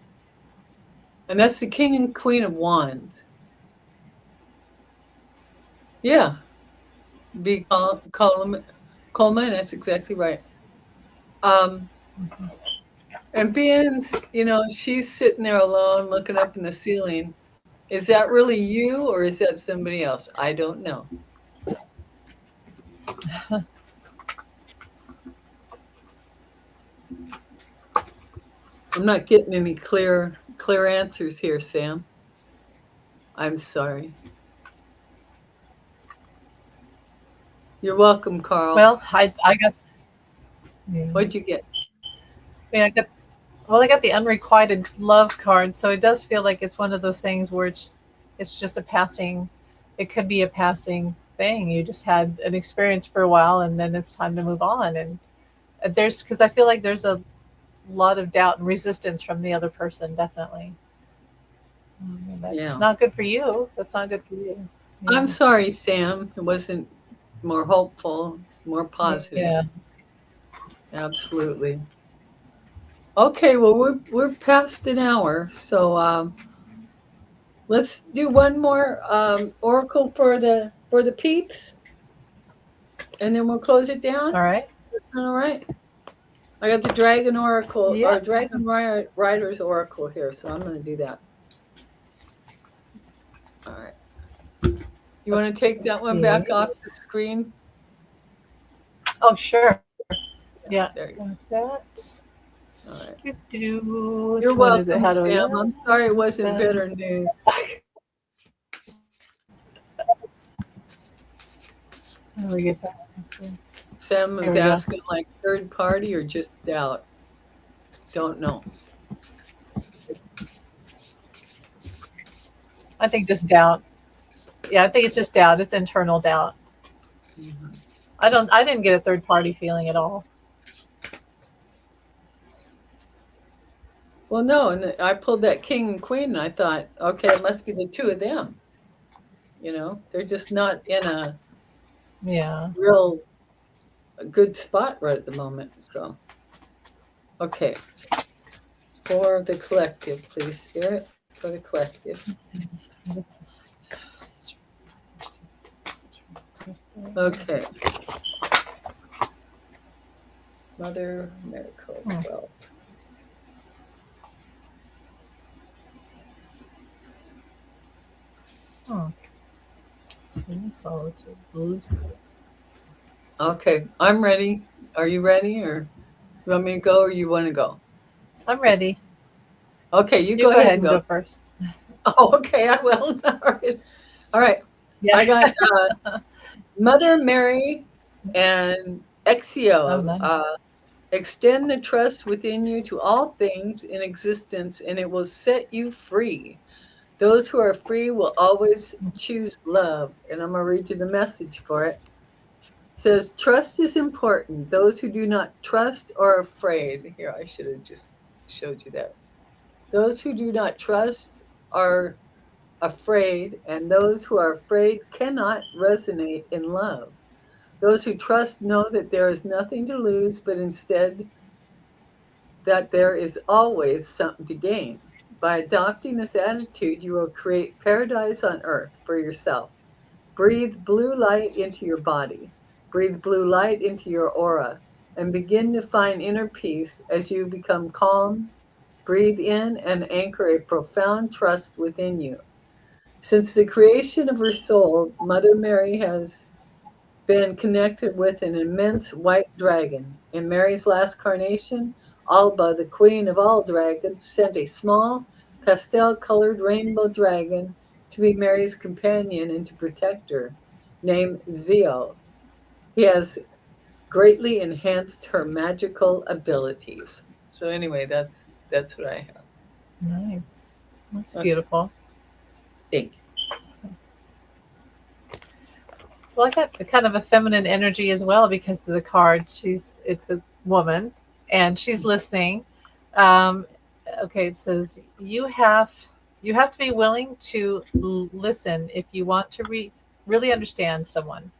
And that's the King and Queen of Wands. Yeah. Coleman, that's exactly right. And being, she's sitting there alone looking up in the ceiling. Is that really you or is that somebody else? I don't know. I'm not getting any clear answers here, Sam. I'm sorry. You're welcome, Carl. Well, I got. Yeah. What'd you get? Yeah, I got the unrequited love card, so it does feel like it's one of those things where it's just a passing. It could be a passing thing. You just had an experience for a while, and then it's time to move on. And because I feel like there's a lot of doubt and resistance from the other person, definitely. That's not good for you. That's not good for you. Yeah. I'm sorry, Sam. It wasn't more hopeful, more positive. Yeah. Absolutely. Okay, well we're past an hour, so let's do one more oracle for the peeps, and then we'll close it down. All right. All right. I got the Dragon Oracle, Yeah. or Dragon Rider's Oracle here, so I'm going to do that. All right. You want to take that one back off the screen? Oh, sure. Yeah. There you go. Like that. All right. You're welcome, Sam. I'm sorry it wasn't better news. How do we get that? Sam was asking like third party or just doubt. Don't know. I think just doubt. Yeah, I think it's just doubt. It's internal doubt. Mm-hmm. I didn't get a third party feeling at all. Well, no, and I pulled that King and Queen and I thought, okay, it must be the two of them. They're just not in a real good spot right at the moment. So, okay. For the collective, please, Spirit. For the collective. Okay. Mother Miracle 12. Okay, I'm ready. Are you ready, or you want me to go, or you want to go? I'm ready. Okay, you go ahead and go first. Oh, okay, I will. All right. Yeah. I got Mother Mary and Exio. Oh, nice. Extend the trust within you to all things in existence, and it will set you free. Those who are free will always choose love. And I'm going to read you the message for it. It says, trust is important. Those who do not trust are afraid. Here, I should have just showed you that. Those who do not trust are afraid, and those who are afraid cannot resonate in love. Those who trust know that there is nothing to lose, but instead that there is always something to gain. By adopting this attitude, you will create paradise on earth for yourself. Breathe blue light into your body. Breathe blue light into your aura and begin to find inner peace as you become calm. Breathe in and anchor a profound trust within you. Since the creation of her soul, Mother Mary has been connected with an immense white dragon. In Mary's last carnation, Alba, the queen of all dragons, sent a small pastel-colored rainbow dragon to be Mary's companion and to protect her, named Zio. He has greatly enhanced her magical abilities. So anyway, that's what I have. Nice. That's Okay. beautiful. Thank you. Well, I got kind of a feminine energy as well because of the card. It's a woman, and she's listening. Okay, it says you have to be willing to listen if you want to really understand someone.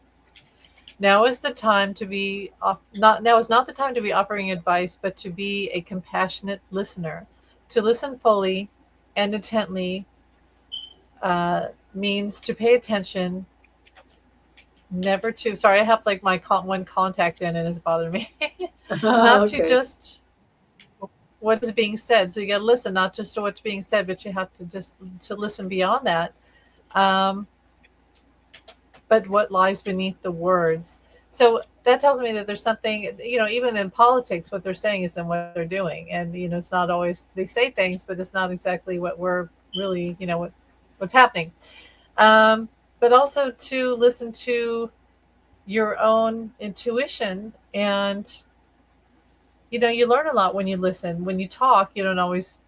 Now is the time to be now is not the time to be offering advice, but to be a compassionate listener. To listen fully and intently means to pay attention. Never to. Sorry, I have like my one contact in and it's bothering me. Not Okay. to just what is being said. So you got to listen, not just to what's being said, but you have to just to listen beyond that. But what lies beneath the words. So that tells me that there's something, even in politics, what they're saying is in what they're doing. And, it's not always, they say things, but it's not exactly what we're really, what's happening. But also to listen to your own intuition. And, you learn a lot when you listen. When you talk, you don't always,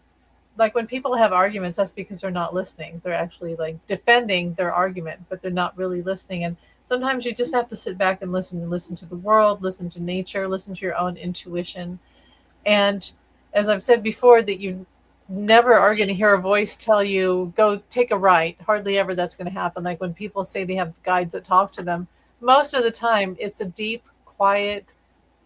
like when people have arguments, that's because they're not listening. They're actually like defending their argument, but they're not really listening. And sometimes you just have to sit back and listen to the world, listen to nature, listen to your own intuition. And as I've said before, that you never are going to hear a voice tell you, go take a right. Hardly ever that's going to happen. Like when people say they have guides that talk to them, most of the time it's a deep, quiet,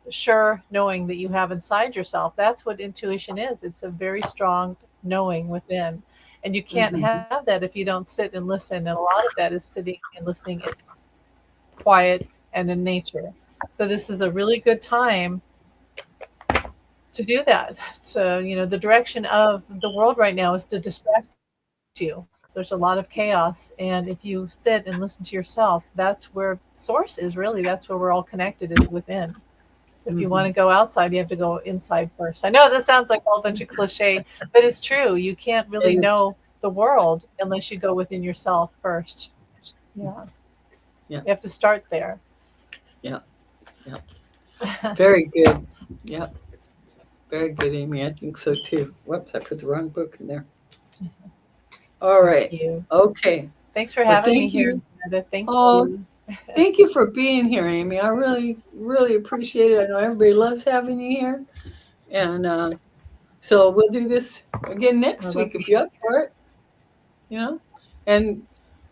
sure knowing that you have inside yourself. That's what intuition is. It's a very strong knowing within. And you can't have that if you don't sit and listen. And a lot of that is sitting and listening in quiet and in nature. So this is a really good time to do that. So, the direction of the world right now is to distract you. There's a lot of chaos. And if you sit and listen to yourself, that's where source is really. That's where we're all connected, is within. If you want to go outside, you have to go inside first. I know that sounds like a whole bunch of cliche, but it's true. You can't really know the world unless you go within yourself first. Yeah. You have to start there. Yeah. Very good. Yeah. Very good, Amy. I think so too. Whoops, I put the wrong book in there. All right. Thank you. Okay. Thanks for having me here. Thank you. Thank you for being here, Amy. I really, really appreciate it. I know everybody loves having you here. And so we'll do this again next week if you're up for it. And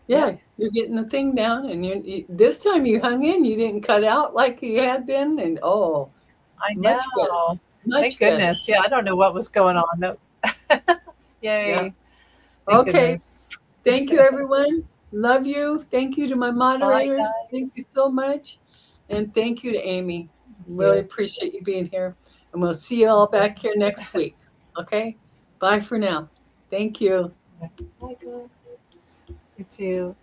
yeah, you're getting the thing down. And you this time you hung in. You didn't cut out like you had been. And I know. Much better. Thank goodness. Yeah, I don't know what was going on. Yay. Yeah. Thank Okay. goodness. Thank you, everyone. Love you. Thank you to my moderators. Bye, thank you so much. And thank you to Amy. Really appreciate you being here. And we'll see you all back here next week. Okay? Bye for now. Thank you. Bye, guys. You too.